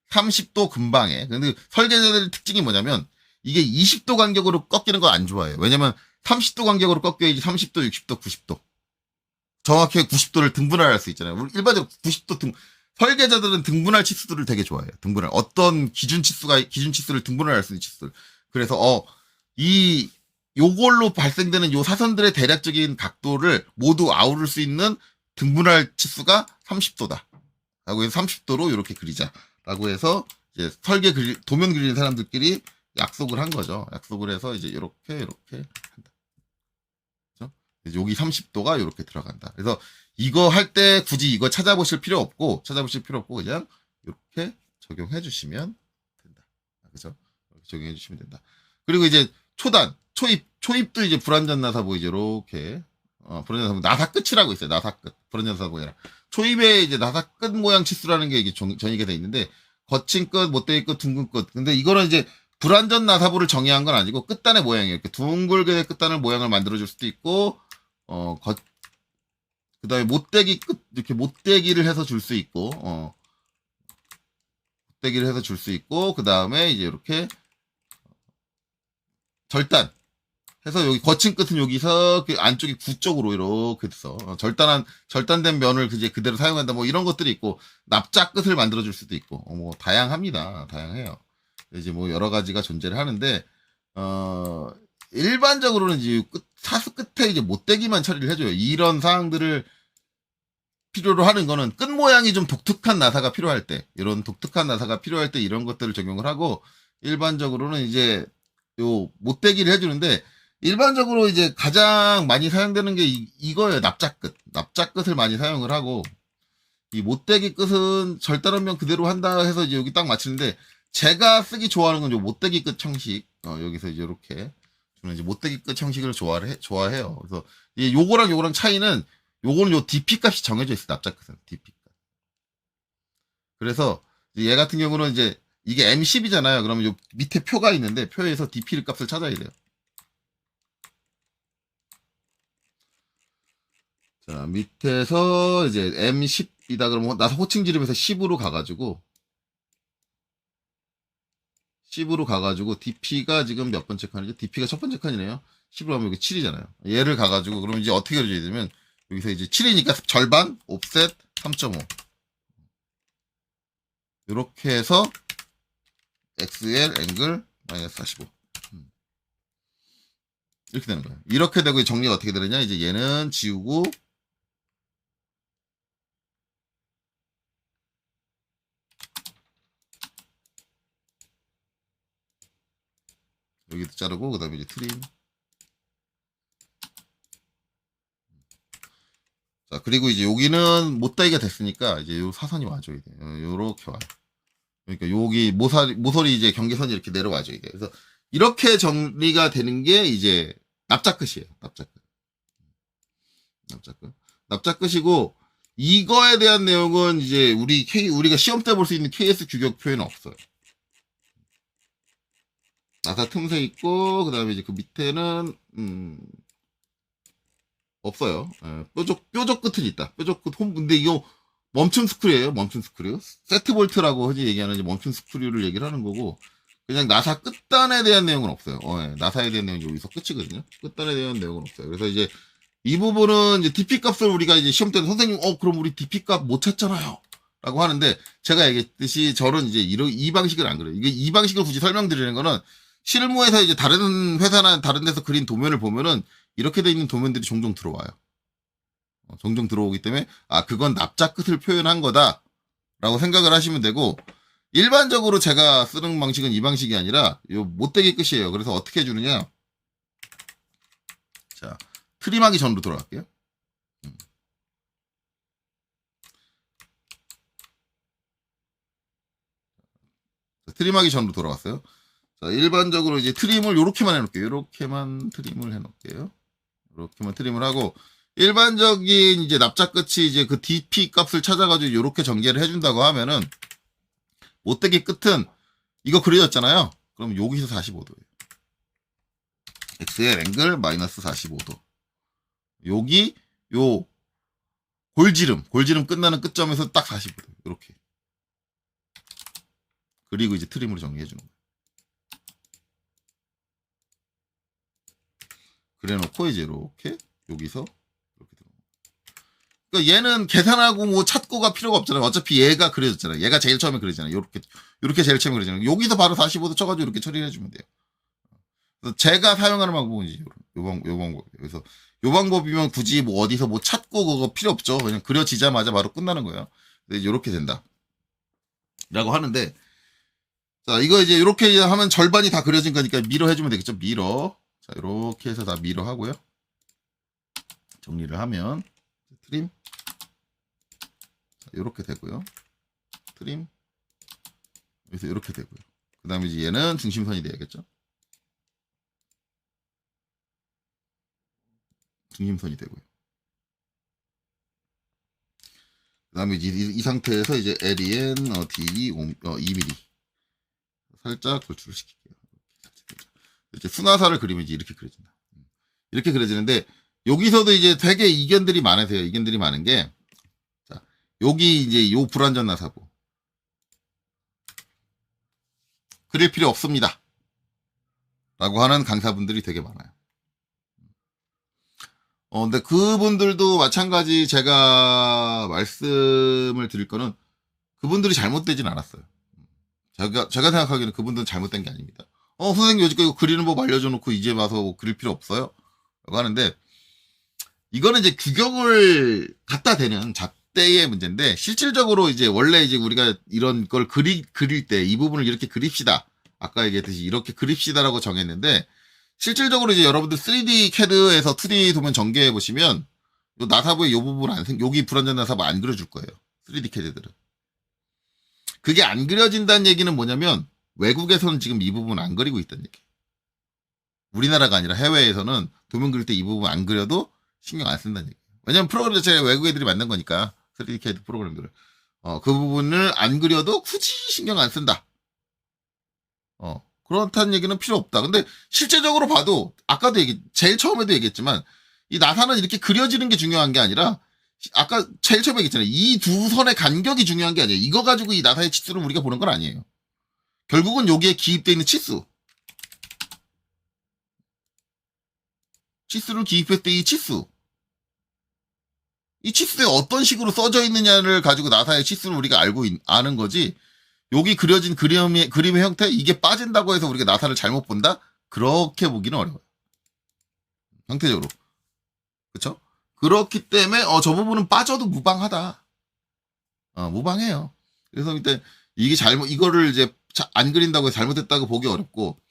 A: 30도 근방에 근데 설계자들의 특징이 뭐냐면 이게 20도 간격으로 꺾이는 거 안 좋아해요. 왜냐면 30도 간격으로 꺾여야지 30도, 60도, 90도 정확히 90도를 등분할 수 있잖아요. 일반적으로 90도 설계자들은 등분할 치수들을 되게 좋아해요. 등분할 어떤 기준 치수를 등분할 수 있는 치수들. 그래서 요걸로 발생되는 요 사선들의 대략적인 각도를 모두 아우를 수 있는 등분할 치수가 30도다. 라고 해서 30도로 이렇게 그리자. 라고 해서 이제 도면 그리는 사람들끼리 약속을 한 거죠. 약속을 해서 이제 이렇게 한다. 그죠? 여기 30도가 이렇게 들어간다. 그래서 이거 할 때 굳이 이거 찾아보실 필요 없고 그냥 이렇게 적용해 주시면 된다. 그죠? 이렇게 적용해 주시면 된다. 그리고 이제 초입도 이제 불완전 나사부 이제 이렇게 불완전 나사 끝이라고 있어요. 나사 끝 불완전 나사부가 아니라 초입에 이제 나사 끝 모양 치수라는 게 이게 정의가 돼 있는데 거친 끝, 못되기 끝, 둥근 끝. 근데 이거는 이제 불완전 나사부를 정의한 건 아니고 끝단의 모양이에요. 이렇게 둥글게 끝단을 모양을 만들어줄 수도 있고 그다음에 못되기 끝 이렇게 못되기를 해서 줄 수 있고 못되기를 해서 줄 수 있고 그다음에 이제 이렇게 절단 해서 여기 거친 끝은 여기서 그 안쪽이 구 쪽으로 이렇게 돼서 절단된 면을 이제 그대로 사용한다 뭐 이런 것들이 있고 납작 끝을 만들어 줄 수도 있고 뭐 다양합니다. 다양해요. 이제 뭐 여러 가지가 존재를 하는데 일반적으로는 이제 사수 끝에 이제 못되기만 처리를 해줘요. 이런 사항들을 필요로 하는 거는 끝 모양이 좀 독특한 나사가 필요할 때 이런 독특한 나사가 필요할 때 이런 것들을 적용을 하고 일반적으로는 이제 요 못되기를 해주는데 일반적으로 이제 가장 많이 사용되는 게 이거예요. 납작끝. 납작끝을 많이 사용을 하고 이 못되기 끝은 절단하면 그대로 한다 해서 이제 여기 딱 맞추는데 제가 쓰기 좋아하는 건 요 못되기 끝 형식. 여기서 이제 이렇게 저는 이제 못되기 끝 형식을 좋아해요. 그래서 요거랑 차이는 요거는 요 DP 값이 정해져 있어요. 납작끝은 DP 값. 그래서 얘 같은 경우는 이제 이게 M10이잖아요. 그러면 요 밑에 표가 있는데 표에서 DP 값을 찾아야 돼요. 자, 밑에서 이제 M10이다 그러면 나사 호칭 지름에서 10으로 가가지고 DP가 지금 몇 번째 칸이죠? DP가 첫 번째 칸이네요. 10으로 하면 여기 7이잖아요. 얘를 가가지고 그러면 이제 어떻게 그려줘야 되면 여기서 이제 7이니까 절반 옵셋 3.5 이렇게 해서 XL 앵글 마이너스 45 이렇게 되는 거예요. 이렇게 되고 정리가 어떻게 되느냐 이제 얘는 지우고 여기도 자르고, 그 다음에 이제 트림. 자, 그리고 이제 여기는 못다이가 됐으니까, 이제 요 사선이 와줘야 돼. 요렇게 와요. 그러니까 여기 모서리 이제 경계선이 이렇게 내려와줘야 돼. 그래서 이렇게 정리가 되는 게 이제 납작끝이에요. 납작끝. 납작끝. 납작끝이고, 이거에 대한 내용은 이제 우리가 시험 때 볼 수 있는 KS 규격 표현은 없어요. 나사 틈새 있고, 그 다음에 이제 그 밑에는, 없어요. 뾰족 끝은 있다. 뾰족 끝 근데 이거 멈춤 스크류예요. 멈춤 스크류. 세트 볼트라고 흔히 얘기하는 이제 멈춤 스크류를 얘기를 하는 거고, 그냥 나사 끝단에 대한 내용은 없어요. 나사에 대한 내용이 여기서 끝이거든요. 끝단에 대한 내용은 없어요. 그래서 이제 이 부분은 이제 DP 값을 우리가 이제 시험 때는 선생님, 그럼 우리 DP 값 못 찾잖아요. 라고 하는데, 제가 얘기했듯이 저는 이제 이 방식을 안 그래요. 이 방식을 굳이 설명드리는 거는, 실무에서 이제 다른 회사나 다른 데서 그린 도면을 보면은, 이렇게 돼 있는 도면들이 종종 들어와요. 종종 들어오기 때문에, 그건 납작 끝을 표현한 거다. 라고 생각을 하시면 되고, 일반적으로 제가 쓰는 방식은 이 방식이 아니라, 요 못되기 끝이에요. 그래서 어떻게 해주느냐. 자, 트림하기 전으로 돌아갈게요. 트림하기 전으로 돌아왔어요. 자, 일반적으로 이제 트림을 요렇게만 해놓을게요. 요렇게만 트림을 해놓을게요. 요렇게만 트림을 하고, 일반적인 이제 납작 끝이 이제 그 DP 값을 찾아가지고 요렇게 전개를 해준다고 하면은, 못되기 끝은 이거 그려졌잖아요. 그럼 여기서 45도예요. XL 앵글 마이너스 45도. 여기 요 골지름 끝나는 끝점에서 딱 45도. 이렇게. 그리고 이제 트림으로 정리해 주는 거예요. 그래 놓고 이제 이렇게 여기서 이렇게 들어. 그러니까 얘는 계산하고 뭐 찾고가 필요가 없잖아요. 어차피 얘가 그려졌잖아요. 얘가 제일 처음에 그려지잖아요. 요렇게 제일 처음에 그려지잖아요. 여기서 바로 45도 쳐가지고 이렇게 처리해 주면 돼요. 그래서 제가 사용하는 방법은 이제 요 방법이에요. 그래서 요 방법이면 굳이 뭐 어디서 뭐 찾고 그거 필요 없죠. 그냥 그려지자마자 바로 끝나는 거예요. 이렇게 된다. 라고 하는데, 자, 이거 이제 이렇게 하면 절반이 다 그려진 거니까 미러 해주면 되겠죠. 미러. 자, 이렇게 해서 다 미러 하고요. 정리를 하면, 트림. 자, 이렇게 되고요. 트림. 여기서 이렇게 되고요. 그 다음에 이제 얘는 중심선이 돼야겠죠. 중심선이 되고요. 그 다음에 이제 이 상태에서 이제 LEN, D, 2mm. 살짝 돌출을 시킬게요. 이제 순화사를 그리면 이제 이렇게 그려진다. 이렇게 그려지는데, 여기서도 이제 되게 이견들이 많으세요. 이견들이 많은 게, 자, 여기 이제 요 불완전 나사부. 그릴 필요 없습니다. 라고 하는 강사분들이 되게 많아요. 근데 그분들도 마찬가지 제가 말씀을 드릴 거는 그분들이 잘못되진 않았어요. 제가 생각하기에는 그분들은 잘못된 게 아닙니다. 선생님 여지까지 이거 그리는 법 알려줘 놓고 이제 와서 뭐 그릴 필요 없어요? 라고 하는데, 이거는 이제 규격을 갖다 대는 잣대의 문제인데, 실질적으로 이제 원래 이제 우리가 이런 걸 그릴 때 이 부분을 이렇게 그립시다. 아까 얘기했듯이 이렇게 그립시다라고 정했는데, 실질적으로 이제 여러분들 3D CAD에서 2D 도면 전개해 보시면, 요 나사부의 요 부분 여기 불완전 나사부 안 그려줄 거예요. 3D CAD들은. 그게 안 그려진다는 얘기는 뭐냐면, 외국에서는 지금 이 부분 안 그리고 있다는 얘기. 우리나라가 아니라 해외에서는 도면 그릴 때 이 부분 안 그려도 신경 안 쓴다는 얘기. 왜냐면 프로그램 자체가 외국 애들이 만든 거니까, 3D CAD 프로그램들을. 그 부분을 안 그려도 굳이 신경 안 쓴다. 그렇다는 얘기는 필요 없다. 근데 실제적으로 봐도, 아까도 제일 처음에도 얘기했지만, 이 나사는 이렇게 그려지는 게 중요한 게 아니라, 아까 제일 처음에 얘기했잖아요. 이 두 선의 간격이 중요한 게 아니에요. 이거 가지고 이 나사의 치수를 우리가 보는 건 아니에요. 결국은 여기에 기입되어 있는 치수. 치수를 기입했을 때 이 치수. 이 치수에 어떤 식으로 써져 있느냐를 가지고 나사의 치수를 우리가 아는 거지, 여기 그려진 그림의 형태, 이게 빠진다고 해서 우리가 나사를 잘못 본다? 그렇게 보기는 어려워요. 형태적으로. 그쵸? 그렇기 때문에, 저 부분은 빠져도 무방하다. 무방해요. 그래서 이때 이거를 이제 안 그린다고 해서 잘못했다고 보기 어렵고,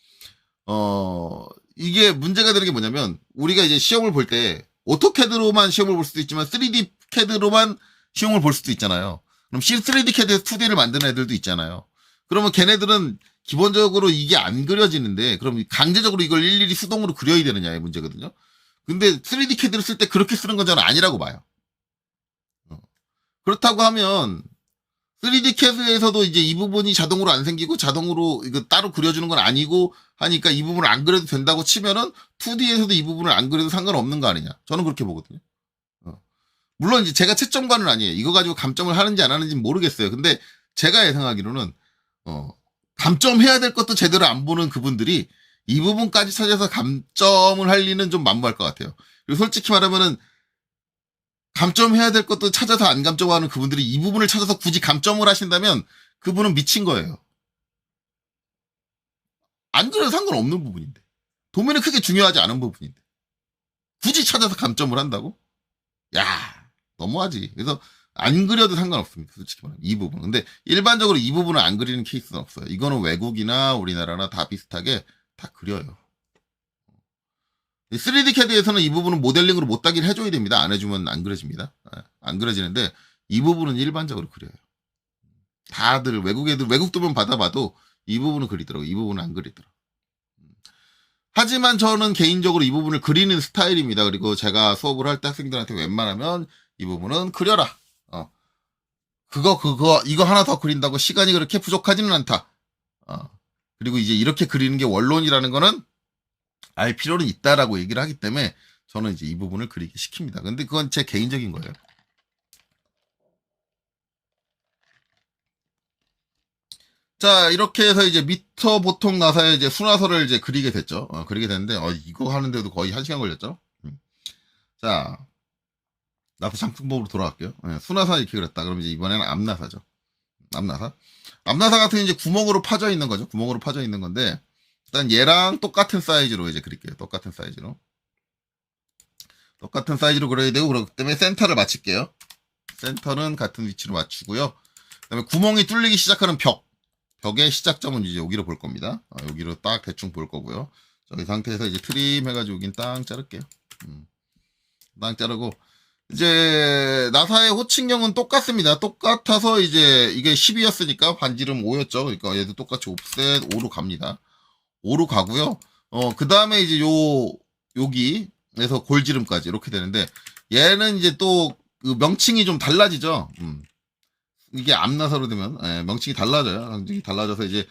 A: 이게 문제가 되는 게 뭐냐면, 우리가 이제 시험을 볼 때, 오토캐드로만 시험을 볼 수도 있지만, 3D 캐드로만 시험을 볼 수도 있잖아요. 그럼 3D 캐드에서 2D를 만드는 애들도 있잖아요. 그러면 걔네들은 기본적으로 이게 안 그려지는데, 그럼 강제적으로 이걸 일일이 수동으로 그려야 되느냐의 문제거든요. 근데 3D 캐드를 쓸 때 그렇게 쓰는 건 저는 아니라고 봐요. 그렇다고 하면, 3D 캐드에서도 이제 이 부분이 자동으로 안 생기고 자동으로 이거 따로 그려주는 건 아니고 하니까 이 부분을 안 그려도 된다고 치면은 2D에서도 이 부분을 안 그려도 상관없는 거 아니냐. 저는 그렇게 보거든요. 물론 이제 제가 채점관은 아니에요. 이거 가지고 감점을 하는지 안 하는지는 모르겠어요. 근데 제가 예상하기로는 감점해야 될 것도 제대로 안 보는 그분들이 이 부분까지 찾아서 감점을 할 리는 좀 만무할 것 같아요. 그리고 솔직히 말하면은 감점해야 될 것도 찾아서 안 감점하는 그분들이 이 부분을 찾아서 굳이 감점을 하신다면 그분은 미친 거예요. 안 그래도 상관없는 부분인데. 도면이 크게 중요하지 않은 부분인데. 굳이 찾아서 감점을 한다고? 야, 너무하지. 그래서 안 그려도 상관없습니다. 솔직히 말하면. 이 부분. 근데 일반적으로 이 부분을 안 그리는 케이스는 없어요. 이거는 외국이나 우리나라나 다 비슷하게 다 그려요. 3D 캐드에서는 이 부분은 모델링으로 못따기를 해줘야 됩니다. 안 해주면 안 그려집니다. 안 그려지는데 이 부분은 일반적으로 그려요. 다들 외국 애들 외국 도면 받아봐도 이 부분은 그리더라고. 이 부분은 안 그리더라고. 하지만 저는 개인적으로 이 부분을 그리는 스타일입니다. 그리고 제가 수업을 할 때 학생들한테 웬만하면 이 부분은 그려라. 이거 하나 더 그린다고 시간이 그렇게 부족하지는 않다. 그리고 이제 이렇게 그리는 게 원론이라는 거는 알 필요는 있다라고 얘기를 하기 때문에 저는 이제 이 부분을 그리게 시킵니다. 근데 그건 제 개인적인 거예요. 자, 이렇게 해서 이제 미터 보통 나사의 이제 순화설을 이제 그리게 됐죠. 그리게 됐는데, 이거 하는데도 거의 1시간 걸렸죠. 자, 나사 장승법으로 돌아갈게요. 순화사 이렇게 그렸다. 그럼 이제 이번에는 앞나사죠. 앞나사. 앞나사 같은 이제 구멍으로 파져 있는 거죠. 구멍으로 파져 있는 건데, 일단 얘랑 똑같은 사이즈로 이제 그릴게요. 똑같은 사이즈로. 똑같은 사이즈로 그려야 되고, 그렇기 때문에 센터를 맞출게요. 센터는 같은 위치로 맞추고요. 그 다음에 구멍이 뚫리기 시작하는 벽의 시작점은 이제 여기로 볼 겁니다. 여기로 딱 대충 볼 거고요. 이 상태에서 이제 트림 해가지고 여긴 땅 자를게요. 땅 자르고, 이제, 나사의 호칭형은 똑같습니다. 똑같아서 이제, 이게 10이었으니까 반지름 5였죠. 그러니까 얘도 똑같이 옵셋 5로 갑니다. 5로 가고요. 그 다음에 이제 여기에서 골지름까지 이렇게 되는데, 얘는 이제 또, 그 명칭이 좀 달라지죠. 이게 앞나사로 되면 명칭이 달라져요. 명칭이 달라져서 이제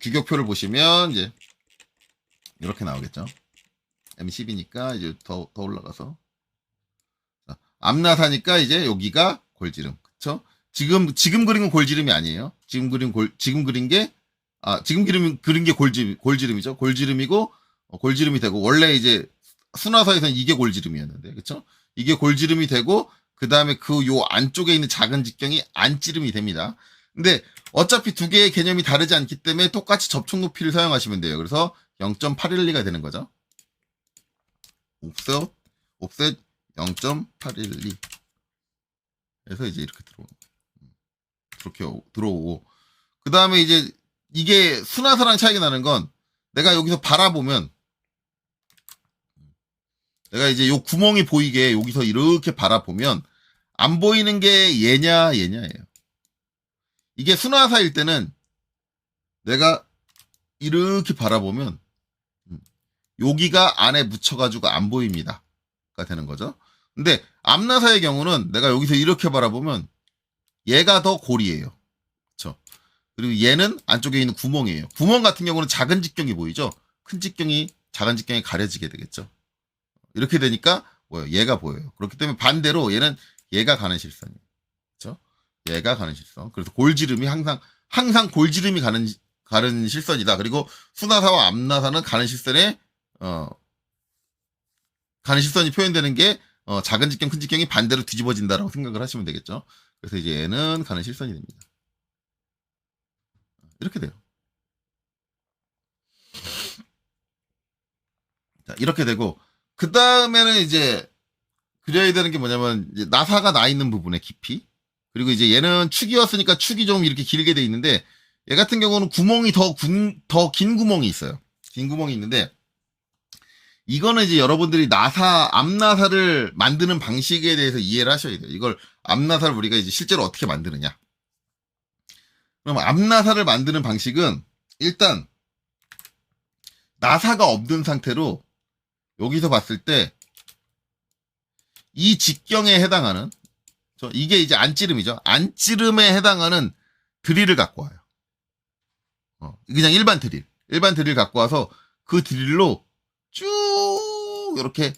A: 규격표를 보시면 이제 이렇게 나오겠죠. M10이니까 이제 더 올라가서 앞나사니까 이제 여기가 골지름, 그쵸? 지금 그린 건 골지름이 아니에요. 지금 그린 게 골지름이죠. 골지름이고 골지름이 되고 원래 이제 순화사에서는 이게 골지름이었는데, 그쵸? 이게 골지름이 되고 그 다음에 그 요 안쪽에 있는 작은 직경이 안찌름이 됩니다. 근데 어차피 두 개의 개념이 다르지 않기 때문에 똑같이 접촉 높이를 사용하시면 돼요. 그래서 0.812가 되는 거죠. 옵셋 0.812. 그래서 이제 이렇게 들어오고. 그 다음에 이제 이게 순화사랑 차이가 나는 건 내가 여기서 바라보면 내가 이제 요 구멍이 보이게 여기서 이렇게 바라보면 안 보이는 게 얘냐예요. 이게 순화사일 때는 내가 이렇게 바라보면 여기가 안에 묻혀가지고 안 보입니다. 가 되는 거죠. 근데 앞나사의 경우는 내가 여기서 이렇게 바라보면 얘가 더 골이에요. 그렇죠? 그리고 얘는 안쪽에 있는 구멍이에요. 구멍 같은 경우는 작은 직경이 보이죠. 큰 직경이 작은 직경이 가려지게 되겠죠. 이렇게 되니까 뭐예요? 얘가 보여요. 그렇기 때문에 반대로 얘가 가는 실선이에요. 그렇죠? 얘가 가는 실선. 그래서 골지름이 항상 골지름이 가는 실선이다. 그리고 순화사와 앞나사는 가는 실선에 가는 실선이 표현되는 게 작은 직경, 큰 직경이 반대로 뒤집어진다라고 생각을 하시면 되겠죠. 그래서 이제 얘는 가는 실선이 됩니다. 이렇게 돼요. 자, 이렇게 되고 그 다음에는 이제 그려야 되는 게 뭐냐면 이제 나사가 나 있는 부분의 깊이, 그리고 이제 얘는 축이었으니까 축이 좀 이렇게 길게 돼 있는데 얘 같은 경우는 구멍이 더 긴 구멍이 있어요. 긴 구멍이 있는데, 이거는 이제 여러분들이 앞나사를 만드는 방식에 대해서 이해를 하셔야 돼요. 이걸 앞나사를 우리가 이제 실제로 어떻게 만드느냐. 그럼 앞나사를 만드는 방식은 일단 나사가 없는 상태로 여기서 봤을 때 이 직경에 해당하는, 이게 이제 안찌름이죠. 안찌름에 해당하는 드릴을 갖고 와요. 그냥 일반 드릴 갖고 와서 그 드릴로 쭉 이렇게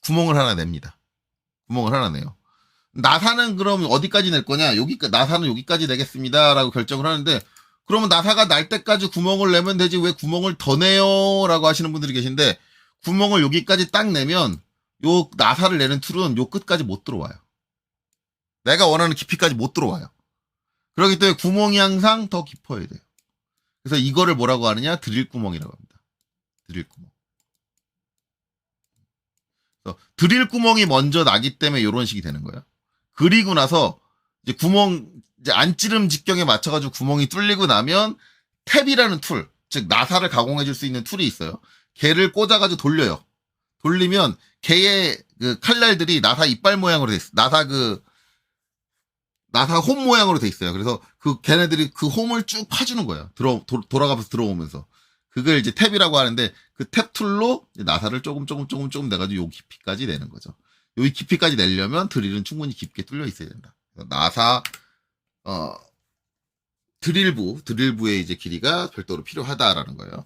A: 구멍을 하나 냅니다. 구멍을 하나 내요. 나사는 그럼 어디까지 낼 거냐? 나사는 여기까지 내겠습니다. 라고 결정을 하는데, 그러면 나사가 날 때까지 구멍을 내면 되지 왜 구멍을 더 내요? 라고 하시는 분들이 계신데, 구멍을 여기까지 딱 내면 요 나사를 내는 툴은 요 끝까지 못 들어와요. 내가 원하는 깊이까지 못 들어와요. 그렇기 때문에 구멍이 항상 더 깊어야 돼요. 그래서 이거를 뭐라고 하느냐? 드릴 구멍이라고 합니다. 드릴 구멍. 드릴 구멍이 먼저 나기 때문에 이런 식이 되는 거예요. 그리고 나서 이제 이제 안찌름 직경에 맞춰가지고 구멍이 뚫리고 나면 탭이라는 툴, 즉 나사를 가공해줄 수 있는 툴이 있어요. 걔를 꽂아가지고 돌려요. 돌리면 걔의 그 칼날들이 나사 이빨 모양으로 돼 있어요. 나사 홈 모양으로 돼 있어요. 그래서 걔네들이 그 홈을 쭉 파주는 거예요. 돌아가면서 들어오면서. 그걸 이제 탭이라고 하는데, 그 탭 툴로 나사를 조금 내가지고 요 깊이까지 내는 거죠. 요 깊이까지 내려면 드릴은 충분히 깊게 뚫려 있어야 된다. 드릴부의 이제 길이가 별도로 필요하다라는 거예요.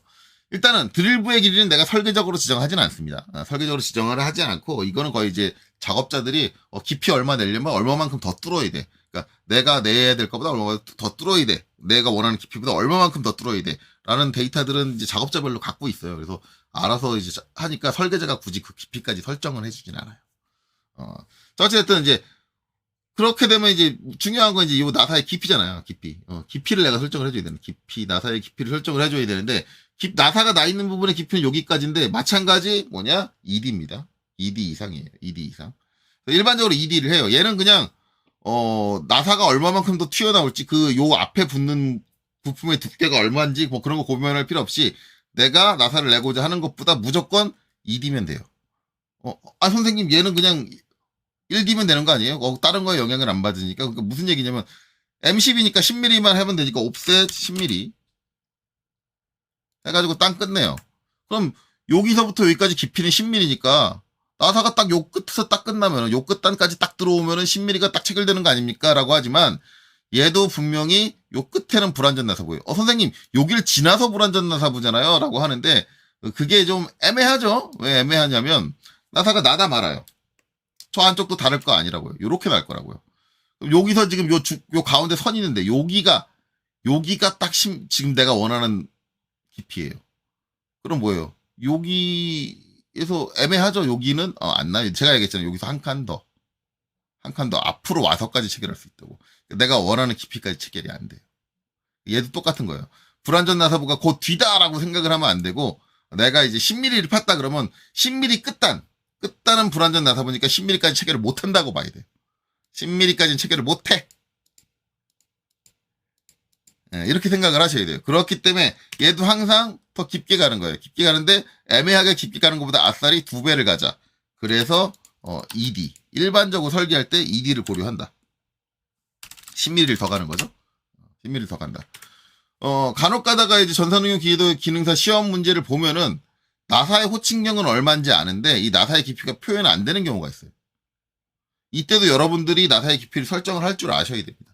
A: 일단은 드릴부의 길이는 내가 설계적으로 지정하지는 않습니다. 설계적으로 지정을 하지 않고, 이거는 거의 이제 작업자들이 깊이 얼마 내려면 얼마만큼 더 뚫어야 돼. 그러니까 내가 내야 될 것보다 얼마 더 뚫어야 돼. 내가 원하는 깊이보다 얼마만큼 더 뚫어야 돼. 라는 데이터들은 이제 작업자별로 갖고 있어요. 그래서 알아서 이제 하니까 설계자가 굳이 그 깊이까지 설정을 해주진 않아요. 어쨌든 이제 그렇게 되면 이제 중요한 건 이제 요 나사의 깊이잖아요. 깊이를 내가 설정을 해줘야 되는. 나사의 깊이를 설정을 해줘야 되는데, 나사가 나 있는 부분의 깊이는 여기까지인데, 마찬가지 ED입니다. ED 이상이에요. ED 이상. 일반적으로 ED를 해요. 얘는 그냥 나사가 얼마만큼 더 튀어나올지, 요 앞에 붙는 부품의 두께가 얼마인지 뭐 그런 거 고민할 필요 없이 내가 나사를 내고자 하는 것보다 무조건 2D면 돼요. 선생님 얘는 그냥 1D면 되는 거 아니에요? 다른 거에 영향을 안 받으니까. 그러니까 무슨 얘기냐면 M10이니까 10mm만 하면 되니까 옵셋 10mm 해가지고 땅 끝내요. 그럼 여기서부터 여기까지 깊이는 10mm니까 나사가 딱 요 끝에서 딱 끝나면 요 끝단까지 딱 들어오면은 10mm가 딱 체결되는 거 아닙니까? 라고 하지만 얘도 분명히 요 끝에는 불완전 나사부예요. 선생님 여길 지나서 불완전 나사부잖아요. 라고 하는데 그게 좀 애매하죠. 왜 애매하냐면 나사가 나다 말아요. 저 안쪽도 다를 거 아니라고요. 요렇게 날 거라고요. 여기서 지금 요 가운데 선 있는데 여기가 딱 지금 내가 원하는 깊이예요. 그럼 뭐예요? 여기에서 애매하죠. 여기는 안 나요. 제가 얘기했잖아요. 여기서 한 칸 더 앞으로 와서까지 체결할 수 있다고. 내가 원하는 깊이까지 체결이 안 돼요. 얘도 똑같은 거예요. 불완전 나사부가 곧 뒤다라고 생각을 하면 안 되고, 내가 이제 10mm를 팠다 그러면 10mm 끝단은 불완전 나사부니까 10mm까지 체결을 못 한다고 봐야 돼요. 10mm까지는 체결을 못 해. 이렇게 생각을 하셔야 돼요. 그렇기 때문에 얘도 항상 더 깊게 가는 거예요. 깊게 가는데 애매하게 깊게 가는 것보다 아싸리 2배를 가자. 그래서 ED. 일반적으로 설계할 때 ED를 고려한다. 10mm를 더 가는 거죠. 10mm를 더 간다. 간혹 가다가 이제 전산응용 기능사 시험 문제를 보면은 나사의 호칭경은 얼마인지 아는데 이 나사의 깊이가 표현 안 되는 경우가 있어요. 이때도 여러분들이 나사의 깊이를 설정을 할 줄 아셔야 됩니다.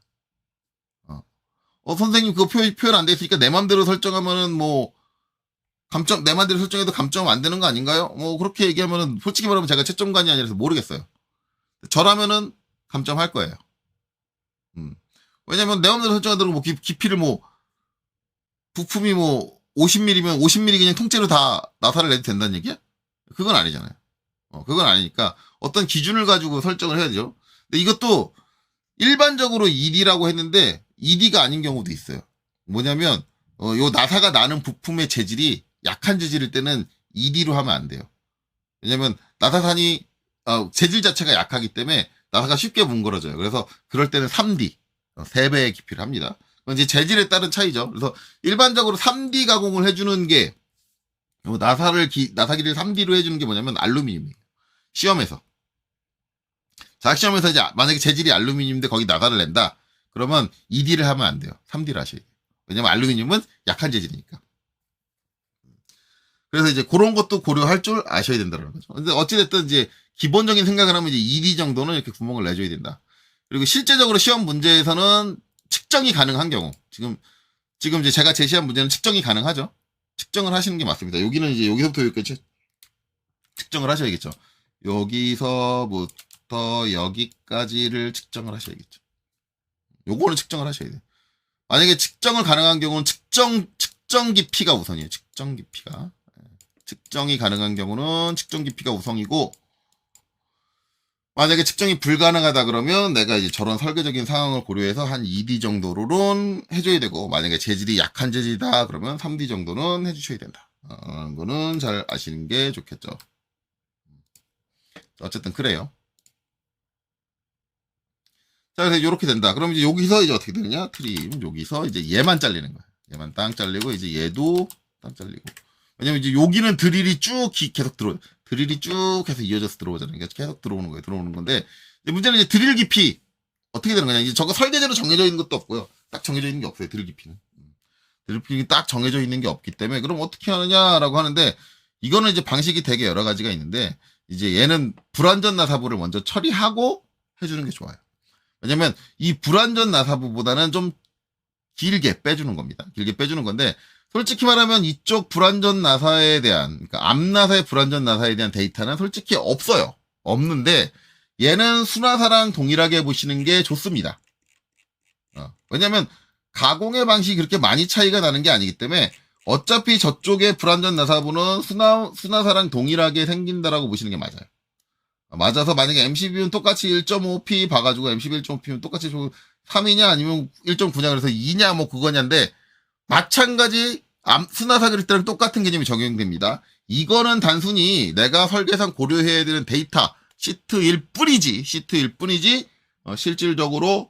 A: 선생님 그거 표현 안 돼 있으니까 내 맘대로 설정하면은 뭐 내 맘대로 설정해도 감점 안 되는 거 아닌가요? 뭐 그렇게 얘기하면은 솔직히 말하면 제가 채점관이 아니라서 모르겠어요. 저라면은 감점할 거예요. 왜냐면 내 맘대로 설정하도록 뭐 깊이를 뭐 부품이 뭐 50mm면 50mm 그냥 통째로 다 나사를 내도 된다는 얘기야? 그건 아니잖아요. 그건 아니니까 어떤 기준을 가지고 설정을 해야 되죠. 근데 이것도 일반적으로 ED라고 했는데 ED가 아닌 경우도 있어요. 뭐냐면 요 나사가 나는 부품의 재질이 약한 재질일 때는 ED로 하면 안 돼요. 왜냐면 나사산이 재질 자체가 약하기 때문에 나사가 쉽게 뭉그러져요. 그래서 그럴 때는 3D 3배의 깊이를 합니다. 그건 이제 재질에 따른 차이죠. 그래서 일반적으로 3D 가공을 해주는 게 나사 길이를 3D로 해주는 게 뭐냐면 알루미늄이에요. 시험에서. 자학시험에서 이제 만약에 재질이 알루미늄인데 거기 나사를 낸다. 그러면 2D를 하면 안 돼요. 3D를 하셔야 돼요. 왜냐면 알루미늄은 약한 재질이니까. 그래서 이제 그런 것도 고려할 줄 아셔야 된다는 거죠. 근데 어찌됐든 이제 기본적인 생각을 하면 이제 2D 정도는 이렇게 구멍을 내줘야 된다. 그리고 실제적으로 시험 문제에서는 측정이 가능한 경우, 지금 이제 제가 제시한 문제는 측정이 가능하죠. 측정을 하시는 게 맞습니다. 여기는 이제 여기서부터 여기까지 측정을 하셔야겠죠. 여기서부터 여기까지를 측정을 하셔야겠죠. 요거는 측정을 하셔야 돼요. 만약에 측정을 가능한 경우는 측정 깊이가 우선이에요. 측정 깊이가. 측정이 가능한 경우는 측정 깊이가 우선이고, 만약에 측정이 불가능하다 그러면 내가 이제 저런 설계적인 상황을 고려해서 한 2D 정도로는 해줘야 되고, 만약에 재질이 약한 재질이다 그러면 3D 정도는 해주셔야 된다. 거는 잘 아시는 게 좋겠죠. 어쨌든 그래요. 자, 그래서 이렇게 된다. 그럼 이제 여기서 이제 어떻게 되느냐? 트림. 여기서 이제 얘만 잘리는 거야. 얘만 땅 잘리고, 이제 얘도 땅 잘리고. 왜냐면 이제 여기는 드릴이 쭉 계속 드릴이 쭉 해서 이어져서 들어오잖아요. 그러니까 계속 들어오는 거예요. 들어오는 건데, 이제 문제는 이제 드릴 깊이 어떻게 되는 거냐? 이제 저거 설계대로 정해져 있는 것도 없고요. 딱 정해져 있는 게 없어요. 드릴 깊이는. 드릴 깊이 딱 정해져 있는 게 없기 때문에, 그럼 어떻게 하느냐라고 하는데, 이거는 이제 방식이 되게 여러 가지가 있는데, 이제 얘는 불완전 나사부를 먼저 처리하고 해주는 게 좋아요. 왜냐면 이 불완전 나사부보다는 좀 길게 빼주는 겁니다. 길게 빼주는 건데, 솔직히 말하면 이쪽 불완전 나사에 대한, 그러니까 앞나사의 불완전 나사에 대한 데이터는 솔직히 없어요. 없는데 얘는 수나사랑 동일하게 보시는 게 좋습니다. 왜냐면 가공의 방식이 그렇게 많이 차이가 나는 게 아니기 때문에 어차피 저쪽의 불완전 나사부는 수나사랑 동일하게 생긴다라고 보시는 게 맞아요. 맞아서 만약에 MCB는 똑같이 1.5P 봐가지고 MCB 1.5P면 똑같이 3이냐 아니면 1.9냐 그래서 2냐 뭐 그거냐인데, 마찬가지 수나사 그릴 때랑 똑같은 개념이 적용됩니다. 이거는 단순히 내가 설계상 고려해야 되는 데이터 시트일 뿐이지 실질적으로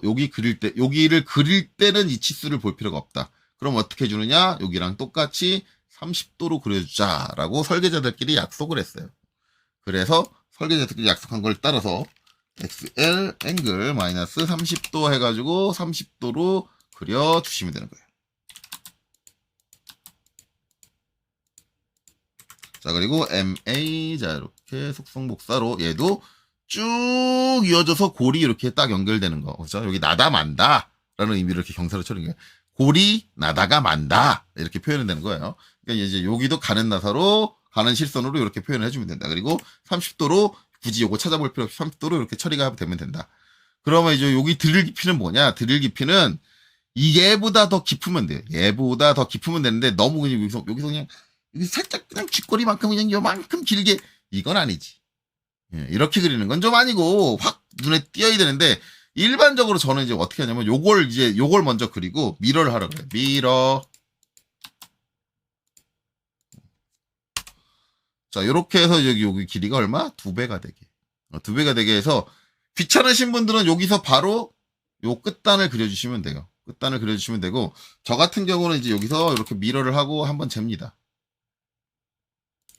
A: 여기를 그릴 때는 이 치수를 볼 필요가 없다. 그럼 어떻게 해주느냐? 여기랑 똑같이 30도로 그려주자라고 설계자들끼리 약속을 했어요. 그래서 설계자들끼리 약속한 걸 따라서 XL 앵글 마이너스 30도 해가지고 30도로 그려주시면 되는 거예요. 자, 그리고 MA, 자, 이렇게 속성복사로 얘도 쭉 이어져서 골이 이렇게 딱 연결되는 거. 그렇죠? 여기 나다 만다 라는 의미로 이렇게 경사를 쳐는 거예요. 골이 나다가 만다 이렇게 표현이 되는 거예요. 그러니까 이제 여기도 가는 나사로 가는 실선으로 이렇게 표현을 해주면 된다. 그리고 30도로 굳이 요거 찾아볼 필요 없이 30도로 이렇게 처리가 되면 된다. 그러면 이제 여기 드릴 깊이는 뭐냐? 드릴 깊이는 이 얘보다 더 깊으면 돼요. 얘보다 더 깊으면 되는데 너무 그냥 여기서 그냥 살짝 그냥 쥐꼬리만큼 그냥 요만큼 길게, 이건 아니지. 이렇게 그리는 건 좀 아니고 확 눈에 띄어야 되는데, 일반적으로 저는 이제 어떻게 하냐면 요걸 먼저 그리고 미러를 하라고 해요. 미러. 자, 요렇게 해서 여기 길이가 얼마? 2배가 되게. 2배가 되게 해서 귀찮으신 분들은 여기서 바로 요 끝단을 그려주시면 돼요. 끝단을 그려주시면 되고, 저 같은 경우는 이제 여기서 이렇게 미러를 하고 한번 잽니다.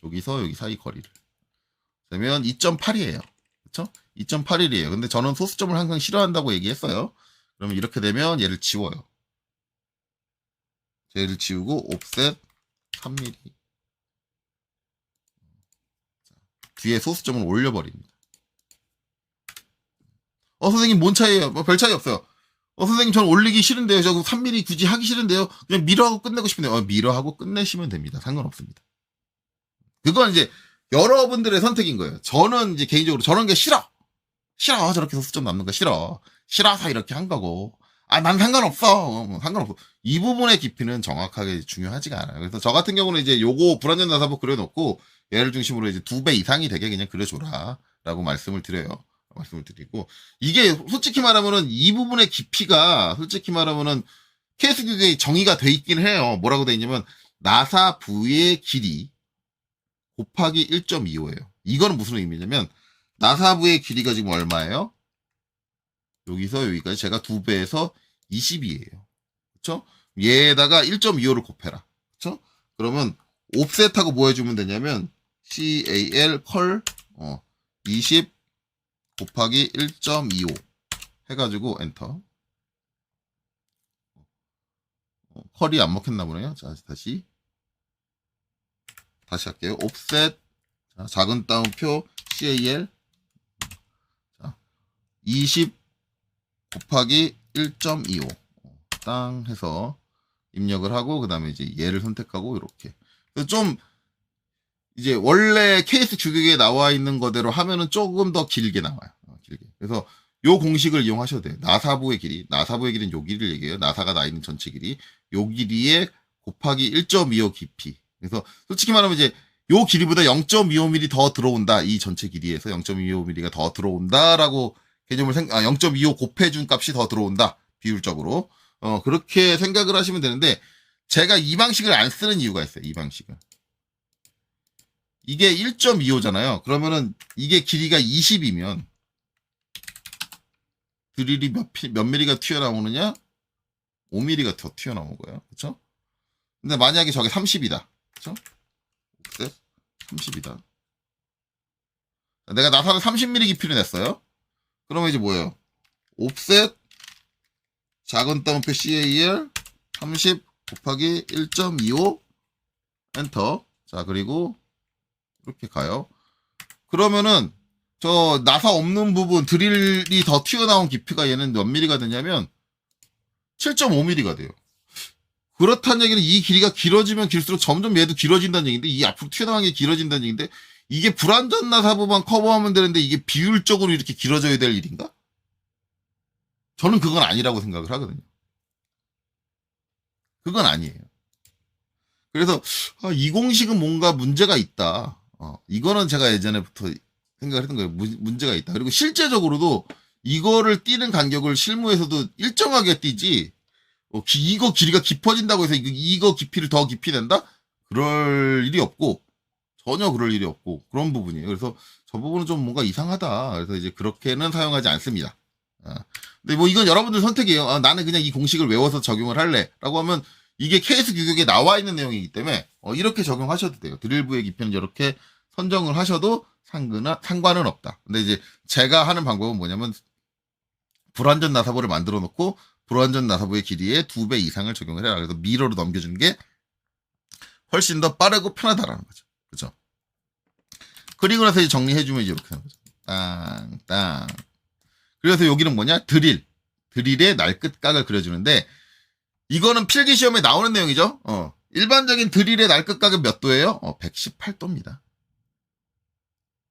A: 여기서 여기 사이 거리를. 그러면 2.8이에요. 그쵸? 2.81이에요. 근데 저는 소수점을 항상 싫어한다고 얘기했어요. 그러면 이렇게 되면 얘를 지워요. 얘를 지우고 옵셋 3mm. 뒤에 소수점을 올려버립니다. 선생님 뭔 차이예요? 뭐 별 차이 없어요. 선생님 저는 올리기 싫은데요. 저 3mm 굳이 하기 싫은데요. 그냥 미러하고 끝내고 싶은데요. 미러하고 끝내시면 됩니다. 상관없습니다. 그건 이제 여러분들의 선택인 거예요. 저는 이제 개인적으로 저런 게 싫어. 저렇게 소수점 남는 거 싫어. 싫어서 이렇게 한 거고. 난 상관없어. 상관없어. 이 부분의 깊이는 정확하게 중요하지가 않아요. 그래서 저 같은 경우는 이제 요거 불완전 나사부 그려놓고 얘를 중심으로 이제 2배 이상이 되게 그냥 그려줘라. 라고 말씀을 드려요. 말씀을 드리고. 이게 솔직히 말하면은 이 부분의 깊이가 솔직히 말하면은 케이스 규격에 정의가 돼 있긴 해요. 뭐라고 돼 있냐면 나사부의 길이 곱하기 1.25예요. 이거는 무슨 의미냐면 나사부의 길이가 지금 얼마예요? 여기서 여기까지 제가 2배에서 20이에요. 그쵸? 얘에다가 1.25를 곱해라. 그쵸? 그러면 옵셋하고 뭐 해주면 되냐면 cal 컬 20 곱하기 1.25 해가지고 엔터. 컬이 안 먹혔나 보네요. 자, 다시 할게요. 옵셋, 자, 작은 따옴표 cal, 자, 20 곱하기 1.25 땅 해서 입력을 하고, 그 다음에 이제 얘를 선택하고, 이렇게. 좀 이제 원래 케이스 규격에 나와 있는 거대로 하면은 조금 더 길게 나와요. 길게. 그래서 요 공식을 이용하셔도 돼요. 나사부의 길이는 요 길이를 얘기해요. 나사가 나 있는 전체 길이. 요 길이에 곱하기 1.25 깊이. 그래서 솔직히 말하면 이제 요 길이보다 0.25mm 더 들어온다. 이 전체 길이에서 0.25mm가 더 들어온다라고 개념을 0.25 곱해준 값이 더 들어온다. 비율적으로. 그렇게 생각을 하시면 되는데, 제가 이 방식을 안 쓰는 이유가 있어요. 이 방식은. 이게 1.25잖아요. 그러면은 이게 길이가 20이면 드릴이 몇 미리가 튀어나오느냐? 5mm가 더 튀어나오는 거예요. 그쵸? 근데 만약에 저게 30이다. 그쵸? 30이다. 내가 나사를 30mm 깊이를 냈어요. 그러면 이제 뭐예요? 옵셋 작은 따옴표 cal 30 곱하기 1.25 엔터. 자, 그리고 이렇게 가요. 그러면은 저 나사 없는 부분 드릴이 더 튀어나온 깊이가 얘는 몇 미리가 되냐면 7.5mm가 돼요. 그렇다는 얘기는 이 길이가 길어지면 길수록 점점 얘도 길어진다는 얘기인데, 이 앞으로 튀어나온 게 길어진다는 얘기인데, 이게 불완전 나사부만 커버하면 되는데 이게 비율적으로 이렇게 길어져야 될 일인가? 저는 그건 아니라고 생각을 하거든요. 그건 아니에요. 그래서 이 공식은 뭔가 문제가 있다. 이거는 제가 예전에부터 생각을 했던 거예요. 문제가 있다. 그리고 실제적으로도 이거를 띄는 간격을 실무에서도 일정하게 띄지, 이거 길이가 깊어진다고 해서 이거 깊이를 더 깊이 낸다? 그럴 일이 없고, 전혀 그럴 일이 없고, 그런 부분이에요. 그래서 저 부분은 좀 뭔가 이상하다. 그래서 이제 그렇게는 사용하지 않습니다. 근데 뭐 이건 여러분들 선택이에요. 나는 그냥 이 공식을 외워서 적용을 할래. 라고 하면 이게 케이스 규격에 나와 있는 내용이기 때문에 이렇게 적용하셔도 돼요. 드릴부의 깊이는 이렇게 선정을 하셔도 상관은 없다. 근데 이제 제가 하는 방법은 뭐냐면, 불완전 나사부를 만들어 놓고 불완전 나사부의 길이의 2배 이상을 적용을 해라. 그래서 미러로 넘겨주는 게 훨씬 더 빠르고 편하다라는 거죠. 그죠? 그리고 나서 이제 정리해주면 이제 이렇게 하는 거죠. 땅. 그래서 여기는 뭐냐? 드릴의 날끝각을 그려주는데, 이거는 필기시험에 나오는 내용이죠. 일반적인 드릴의 날끝각은 몇 도예요? 118도입니다.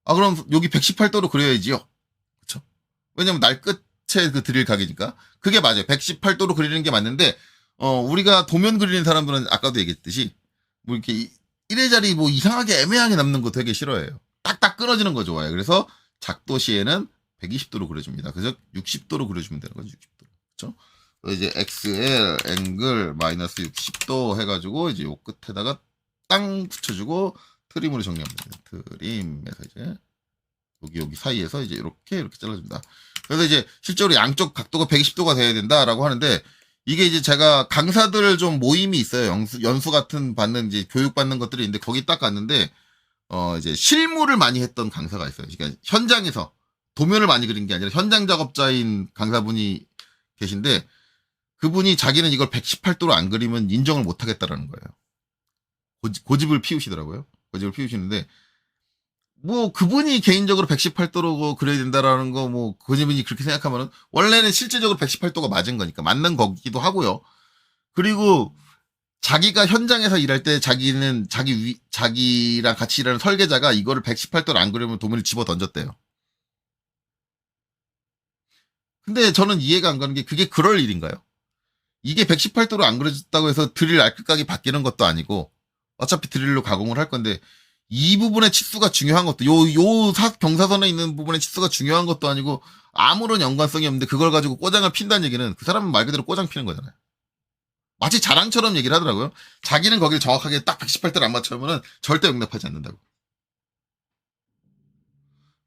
A: 그럼 여기 118도로 그려야지요. 그쵸? 왜냐면 날끝에 그 드릴 각이니까. 그게 맞아요. 118도로 그리는 게 맞는데, 우리가 도면 그리는 사람들은 아까도 얘기했듯이, 뭐 이렇게 이래저래 뭐 이상하게 애매하게 남는 거 되게 싫어해요. 딱딱 끊어지는 거 좋아해요. 그래서 작도 시에는 120도로 그려줍니다. 그래서 60도로 그려주면 되는 거죠. 60도. 그쵸? 이제 XL 앵글 마이너스 60도 해가지고 이제 요 끝에다가 땅 붙여주고 트림으로 정리합니다. 트림에서 이제 여기 사이에서 이제 이렇게 잘라줍니다. 그래서 이제 실제로 양쪽 각도가 120도가 돼야 된다라고 하는데, 이게 이제 제가 강사들 좀 모임이 있어요. 연수 같은 받는 이제 교육 받는 것들이 있는데, 거기 딱 갔는데 이제 실무를 많이 했던 강사가 있어요. 그러니까 현장에서 도면을 많이 그린 게 아니라 현장 작업자인 강사분이 계신데, 그분이 자기는 이걸 118도로 안 그리면 인정을 못 하겠다라는 거예요. 고집을 피우시더라고요. 고집을 피우시는데, 뭐 그분이 개인적으로 118도로 그려야 된다라는 거, 뭐 그분이 그렇게 생각하면은 원래는 실제적으로 118도가 맞은 거니까 맞는 거기도 하고요. 그리고 자기가 현장에서 일할 때 자기는 자기랑 같이 일하는 설계자가 이거를 118도로 안 그리면 도면을 집어 던졌대요. 근데 저는 이해가 안 가는 게, 그게 그럴 일인가요? 이게 118도로 안 그려졌다고 해서 드릴 날끝각이 바뀌는 것도 아니고, 어차피 드릴로 가공을 할 건데, 이 부분의 치수가 중요한 것도, 경사선에 있는 부분의 치수가 중요한 것도 아니고, 아무런 연관성이 없는데 그걸 가지고 꼬장을 핀다는 얘기는 그 사람은 말 그대로 꼬장 피는 거잖아요. 마치 자랑처럼 얘기를 하더라고요. 자기는 거길 정확하게 딱 118도를 안 맞추면은 절대 용납하지 않는다고.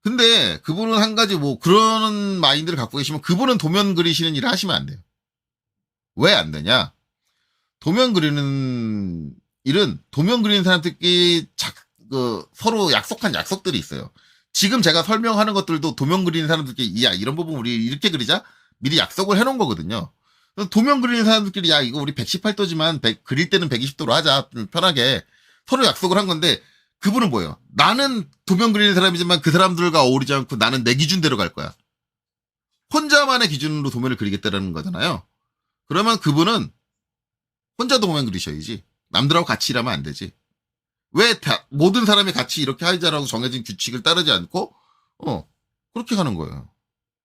A: 근데 그분은 한 가지 뭐 그런 마인드를 갖고 계시면, 그분은 도면 그리시는 일을 하시면 안 돼요. 왜 안 되냐? 도면 그리는 일은 도면 그리는 사람들끼리 서로 약속한 약속들이 있어요. 지금 제가 설명하는 것들도 도면 그리는 사람들끼리 야 이런 부분 우리 이렇게 그리자 미리 약속을 해놓은 거거든요. 도면 그리는 사람들끼리 야 이거 우리 118도지만 그릴 때는 120도로 하자 좀 편하게 서로 약속을 한 건데 그분은 뭐예요? 나는 도면 그리는 사람이지만 그 사람들과 어울리지 않고 나는 내 기준대로 갈 거야. 혼자만의 기준으로 도면을 그리겠다라는 거잖아요. 그러면 그분은 혼자 도면 그리셔야지. 남들하고 같이 일하면 안 되지. 왜 모든 사람이 같이 이렇게 하자라고 정해진 규칙을 따르지 않고 그렇게 가는 거예요.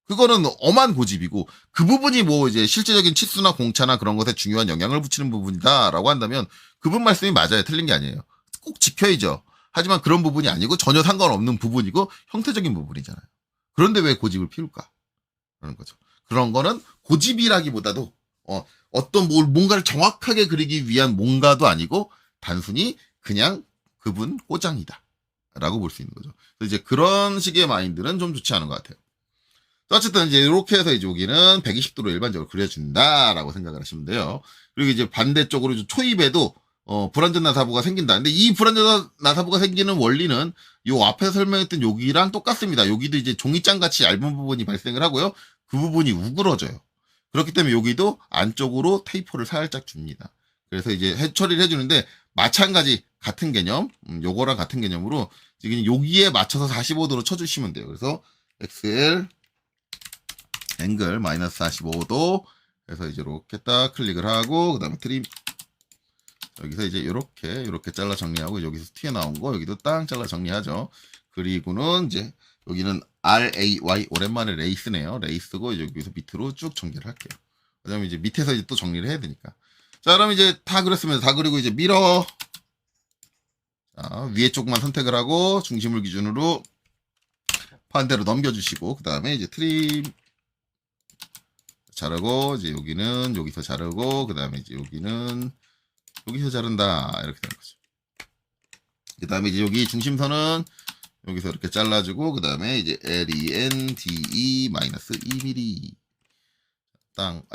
A: 그거는 엄한 고집이고 그 부분이 뭐 이제 실제적인 치수나 공차나 그런 것에 중요한 영향을 붙이는 부분이다라고 한다면 그분 말씀이 맞아요. 틀린 게 아니에요. 꼭 지켜야죠. 하지만 그런 부분이 아니고 전혀 상관없는 부분이고 형태적인 부분이잖아요. 그런데 왜 고집을 피울까? 그런 거죠. 그런 거는 고집이라기보다도 어떤 뭔가를 정확하게 그리기 위한 뭔가도 아니고 단순히 그냥 그분 꼬장이다 라고 볼 수 있는 거죠. 그래서 이제 그런 식의 마인드는 좀 좋지 않은 것 같아요. 어쨌든 이제 이렇게 해서 이제 여기는 120도로 일반적으로 그려준다라고 생각을 하시면 돼요. 그리고 이제 반대쪽으로 초입에도 불완전 나사부가 생긴다. 근데 이 불완전 나사부가 생기는 원리는 요 앞에 설명했던 여기랑 똑같습니다. 여기도 이제 종이장 같이 얇은 부분이 발생을 하고요. 그 부분이 우그러져요. 그렇기 때문에 여기도 안쪽으로 테이퍼를 살짝 줍니다. 그래서 이제 처리를 해주는데 마찬가지 같은 개념, 요거랑 같은 개념으로 지금 여기에 맞춰서 45도로 쳐주시면 돼요. 그래서 XL 앵글 마이너스 45도 해서 이제 이렇게 딱 클릭을 하고 그 다음에 트림 여기서 이제 이렇게 잘라 정리하고 여기서 튀어나온 거 여기도 딱 잘라 정리하죠. 그리고는 이제 여기는 RAY 오랜만에 레이스네요. 레이스고 여기서 밑으로 쭉 전개를 할게요. 그다음에 이제 밑에서 이제 또 정리를 해야 되니까. 자, 그럼 이제 다 그렸으면 다 그리고 이제 밀어. 자, 위에 쪽만 선택을 하고 중심을 기준으로 반대로 넘겨주시고 그 다음에 이제 트림 자르고 이제 여기는 여기서 자르고 그 다음에 이제 여기는 여기서 자른다 이렇게 되는 거죠. 그 다음에 이제 여기 중심선은 여기서 이렇게 잘라주고 그 다음에 이제 LENDE 마이너스 2mm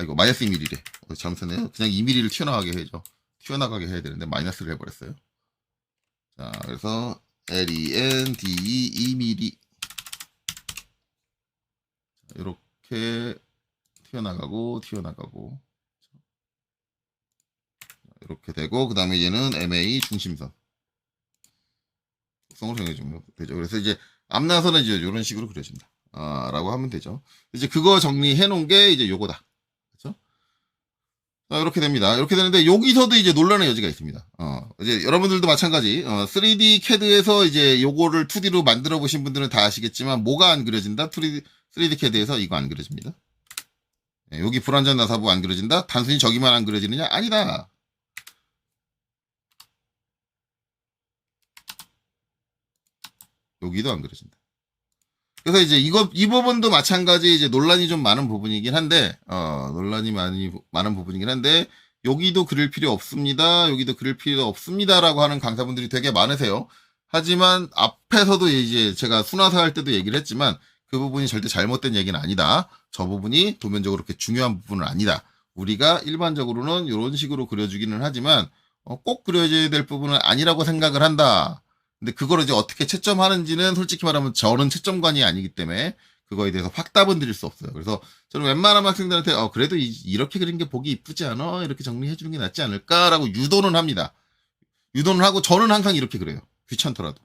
A: 이거 마이너스 2mm래. 잘못했네요. 그냥 2mm를 튀어나가게 해야죠. 튀어나가게 해야 되는데 마이너스를 해버렸어요. 자, 그래서 LENDE 2mm 이렇게 튀어나가고 이렇게 되고 그 다음에 얘는 MA 중심선 속성을 정해주면 되죠. 그래서 이제 앞나선은 이제 이런 식으로 그려진다 라고 하면 되죠. 이제 그거 정리해 놓은 게 이제 요거다. 그렇죠? 자, 이렇게 됩니다. 이렇게 되는데 여기서도 이제 논란의 여지가 있습니다. 이제 여러분들도 마찬가지 3D CAD에서 이제 요거를 2D로 만들어 보신 분들은 다 아시겠지만 뭐가 안 그려진다? 3D CAD에서 이거 안 그려집니다. 여기 불완전 나사부 안 그려진다? 단순히 저기만 안 그려지느냐? 아니다. 여기도 안 그려진다. 그래서 이제 이 부분도 마찬가지 이제 논란이 좀 많은 부분이긴 한데, 논란이 많은 부분이긴 한데, 여기도 그릴 필요 없습니다. 여기도 그릴 필요 없습니다라고 하는 강사분들이 되게 많으세요. 하지만 앞에서도 이제 제가 순화사 할 때도 얘기를 했지만, 그 부분이 절대 잘못된 얘기는 아니다. 저 부분이 도면적으로 그렇게 중요한 부분은 아니다. 우리가 일반적으로는 이런 식으로 그려주기는 하지만 꼭 그려져야 될 부분은 아니라고 생각을 한다. 근데 그걸 이제 어떻게 채점하는지는 솔직히 말하면 저는 채점관이 아니기 때문에 그거에 대해서 확답은 드릴 수 없어요. 그래서 저는 웬만한 학생들한테 그래도 이렇게 그린 게 보기 이쁘지 않아? 이렇게 정리해 주는 게 낫지 않을까라고 유도는 합니다. 유도는 하고 저는 항상 이렇게 그래요. 귀찮더라도.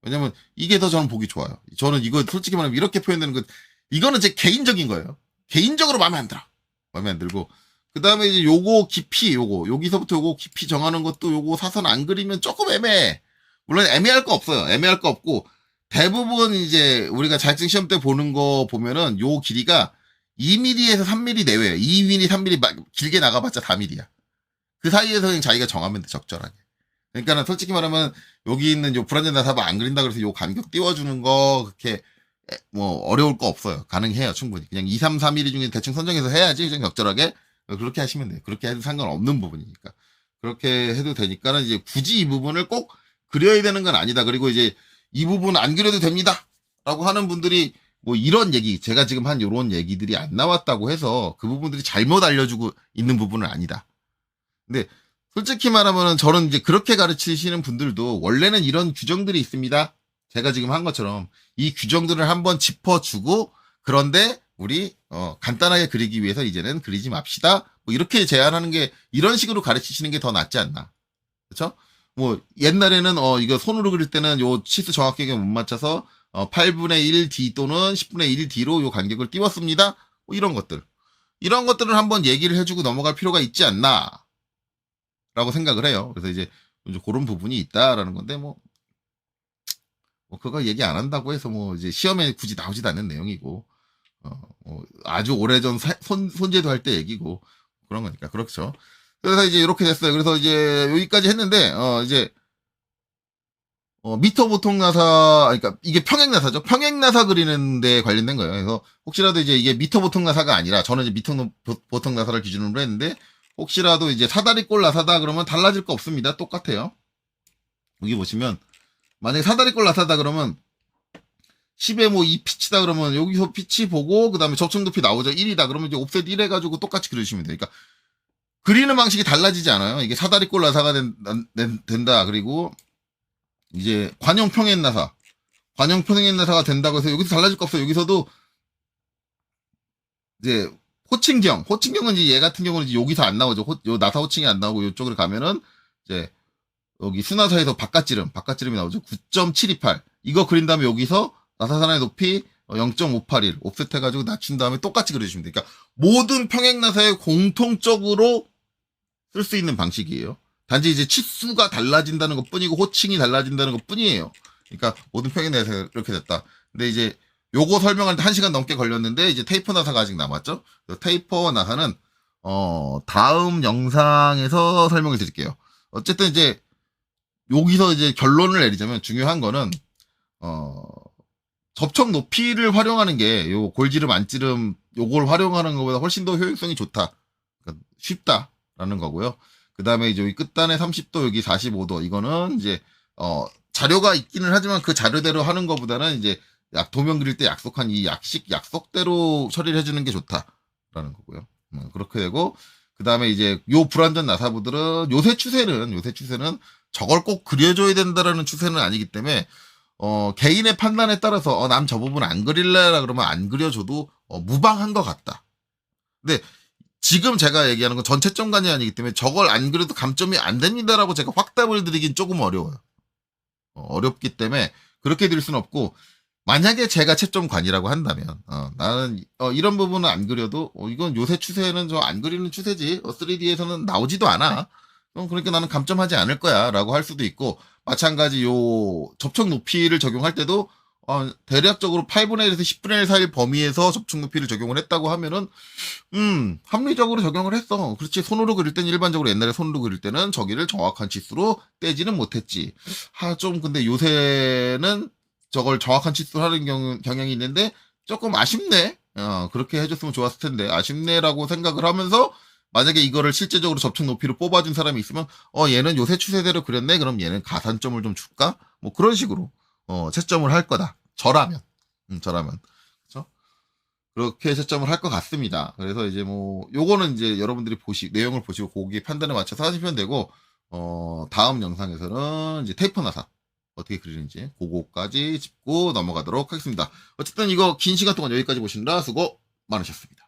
A: 왜냐면 이게 더 저는 보기 좋아요. 저는 이거 솔직히 말하면 이렇게 표현되는 거 이거는 제 개인적인 거예요. 개인적으로 마음에 안 들어. 마음에 안 들고 그 다음에 이제 요거 깊이 여기서부터 요거 깊이 정하는 것도 요거 사선 안 그리면 조금 애매해. 물론 애매할 거 없어요. 애매할 거 없고 대부분 이제 우리가 자격증 시험 때 보는 거 보면은 요 길이가 2mm에서 3mm 내외예요. 2mm, 3mm 길게 나가봤자 4mm야. 그 사이에서 그냥 자기가 정하면 돼 적절하게. 그러니까는 솔직히 말하면 여기 있는 요 불완전 나사부 안 그린다 그래서 요 간격 띄워주는 거 그렇게 뭐 어려울 거 없어요. 가능해요 충분히. 그냥 2, 3, 4mm 중에 대충 선정해서 해야지 그냥 적절하게 그렇게 하시면 돼요. 그렇게 해도 상관없는 부분이니까. 그렇게 해도 되니까는 이제 굳이 이 부분을 꼭 그려야 되는 건 아니다. 그리고 이제 이 부분 안 그려도 됩니다. 라고 하는 분들이 뭐 이런 얘기, 제가 지금 한 요런 얘기들이 안 나왔다고 해서 그 부분들이 잘못 알려주고 있는 부분은 아니다. 근데 솔직히 말하면은 저는 이제 그렇게 가르치시는 분들도 원래는 이런 규정들이 있습니다. 제가 지금 한 것처럼 이 규정들을 한번 짚어주고 그런데 우리 간단하게 그리기 위해서 이제는 그리지 맙시다. 뭐 이렇게 제안하는 게 이런 식으로 가르치시는 게 더 낫지 않나. 그렇죠? 뭐 옛날에는 이거 손으로 그릴 때는 요 치수 정확하게 못 맞춰서 8분의 1D 또는 10분의 1D로 요 간격을 띄웠습니다. 뭐 이런 것들. 이런 것들을 한번 얘기를 해주고 넘어갈 필요가 있지 않나. 라고 생각을 해요. 그래서 이제 그런 부분이 있다라는 건데 뭐 그거 얘기 안 한다고 해서 뭐 이제 시험에 굳이 나오지도 않는 내용이고 아주 오래전 손재도 할 때 얘기고 그런 거니까 그렇죠. 그래서 이제 이렇게 됐어요. 그래서 이제 여기까지 했는데 이제 미터 보통 나사 그러니까 이게 평행 나사죠. 평행 나사 그리는 데 관련된 거예요. 그래서 혹시라도 이제 이게 미터 보통 나사가 아니라 저는 이제 미터 보통 나사를 기준으로 했는데 혹시라도 이제 사다리꼴 나사다 그러면 달라질 거 없습니다. 똑같아요. 여기 보시면 만약에 사다리꼴 나사다 그러면 10에 뭐 2 피치다 그러면 여기서 피치 보고 그 다음에 접촉 높이 나오죠. 1이다 그러면 이제 옵셋 1 해가지고 똑같이 그려주시면 돼요. 그러니까 그리는 방식이 달라지지 않아요. 이게 사다리꼴 나사가 된다. 그리고 이제 관형 평행 나사 가 된다고 해서 여기서 달라질 거 없어요. 여기서도 이제 호칭경은 이제 얘 같은 경우는 이제 여기서 안 나오죠. 요 나사 호칭이 안 나오고 이쪽으로 가면은 이제 여기 수나사에서 바깥지름이 나오죠. 9.728. 이거 그린 다음에 여기서 나사산의 높이 0.581 옵셋 해가지고 낮춘 다음에 똑같이 그려주시면 돼요. 그러니까 모든 평행 나사에 공통적으로 쓸 수 있는 방식이에요. 단지 이제 치수가 달라진다는 것 뿐이고 호칭이 달라진다는 것 뿐이에요. 그러니까 모든 평행 나사가 이렇게 됐다. 근데 이제 요거 설명할 때 1시간 넘게 걸렸는데 이제 테이퍼 나사가 아직 남았죠. 테이퍼 나사는 다음 영상에서 설명을 드릴게요. 어쨌든 이제 여기서 이제 결론을 내리자면 중요한 거는 접촉 높이를 활용하는 게 요 골지름 안지름 요걸 활용하는 것보다 훨씬 더 효율성이 좋다. 그러니까 쉽다라는 거고요. 그 다음에 이제 여기 끝단에 30도 여기 45도 이거는 이제 자료가 있기는 하지만 그 자료대로 하는 것보다는 이제 도면 그릴 때 약속한 이 약속대로 처리를 해주는 게 좋다라는 거고요. 그렇게 되고 그 다음에 이제 요 불완전 나사부들은 요새 추세는 저걸 꼭 그려줘야 된다라는 추세는 아니기 때문에 개인의 판단에 따라서 남 저 부분 안 그릴래라 그러면 안 그려줘도 무방한 것 같다. 근데 지금 제가 얘기하는 건 전체점관이 아니기 때문에 저걸 안 그려도 감점이 안 됩니다라고 제가 확답을 드리긴 조금 어려워요. 어렵기 때문에 그렇게 드릴 수는 없고 만약에 제가 채점관이라고 한다면 나는 이런 부분은 안 그려도 이건 요새 추세는 저 안 그리는 추세지 3D에서는 나오지도 않아. 그러니까 나는 감점하지 않을 거야 라고 할 수도 있고 마찬가지 요 접촉 높이를 적용할 때도 대략적으로 8분의 1에서 10분의 1 사이 범위에서 접촉 높이를 적용을 했다고 하면은 합리적으로 적용을 했어. 그렇지. 손으로 그릴 때는 일반적으로 옛날에 손으로 그릴 때는 저기를 정확한 치수로 떼지는 못했지. 좀 근데 요새는 저걸 정확한 치수로 하는 경향이 있는데 조금 아쉽네. 그렇게 해줬으면 좋았을 텐데 아쉽네라고 생각을 하면서 만약에 이거를 실제적으로 접촉 높이로 뽑아준 사람이 있으면 얘는 요새 추세대로 그렸네. 그럼 얘는 가산점을 좀 줄까? 뭐 그런 식으로 채점을 할 거다. 저라면. 그렇죠? 그렇게 채점을 할 것 같습니다. 그래서 이제 뭐 요거는 이제 여러분들이 내용을 보시고 거기에 판단에 맞춰서 하시면 되고 다음 영상에서는 이제 테이퍼 나사 어떻게 그리는지 그거까지 짚고 넘어가도록 하겠습니다. 어쨌든 이거 긴 시간 동안 여기까지 보시느라 수고 많으셨습니다.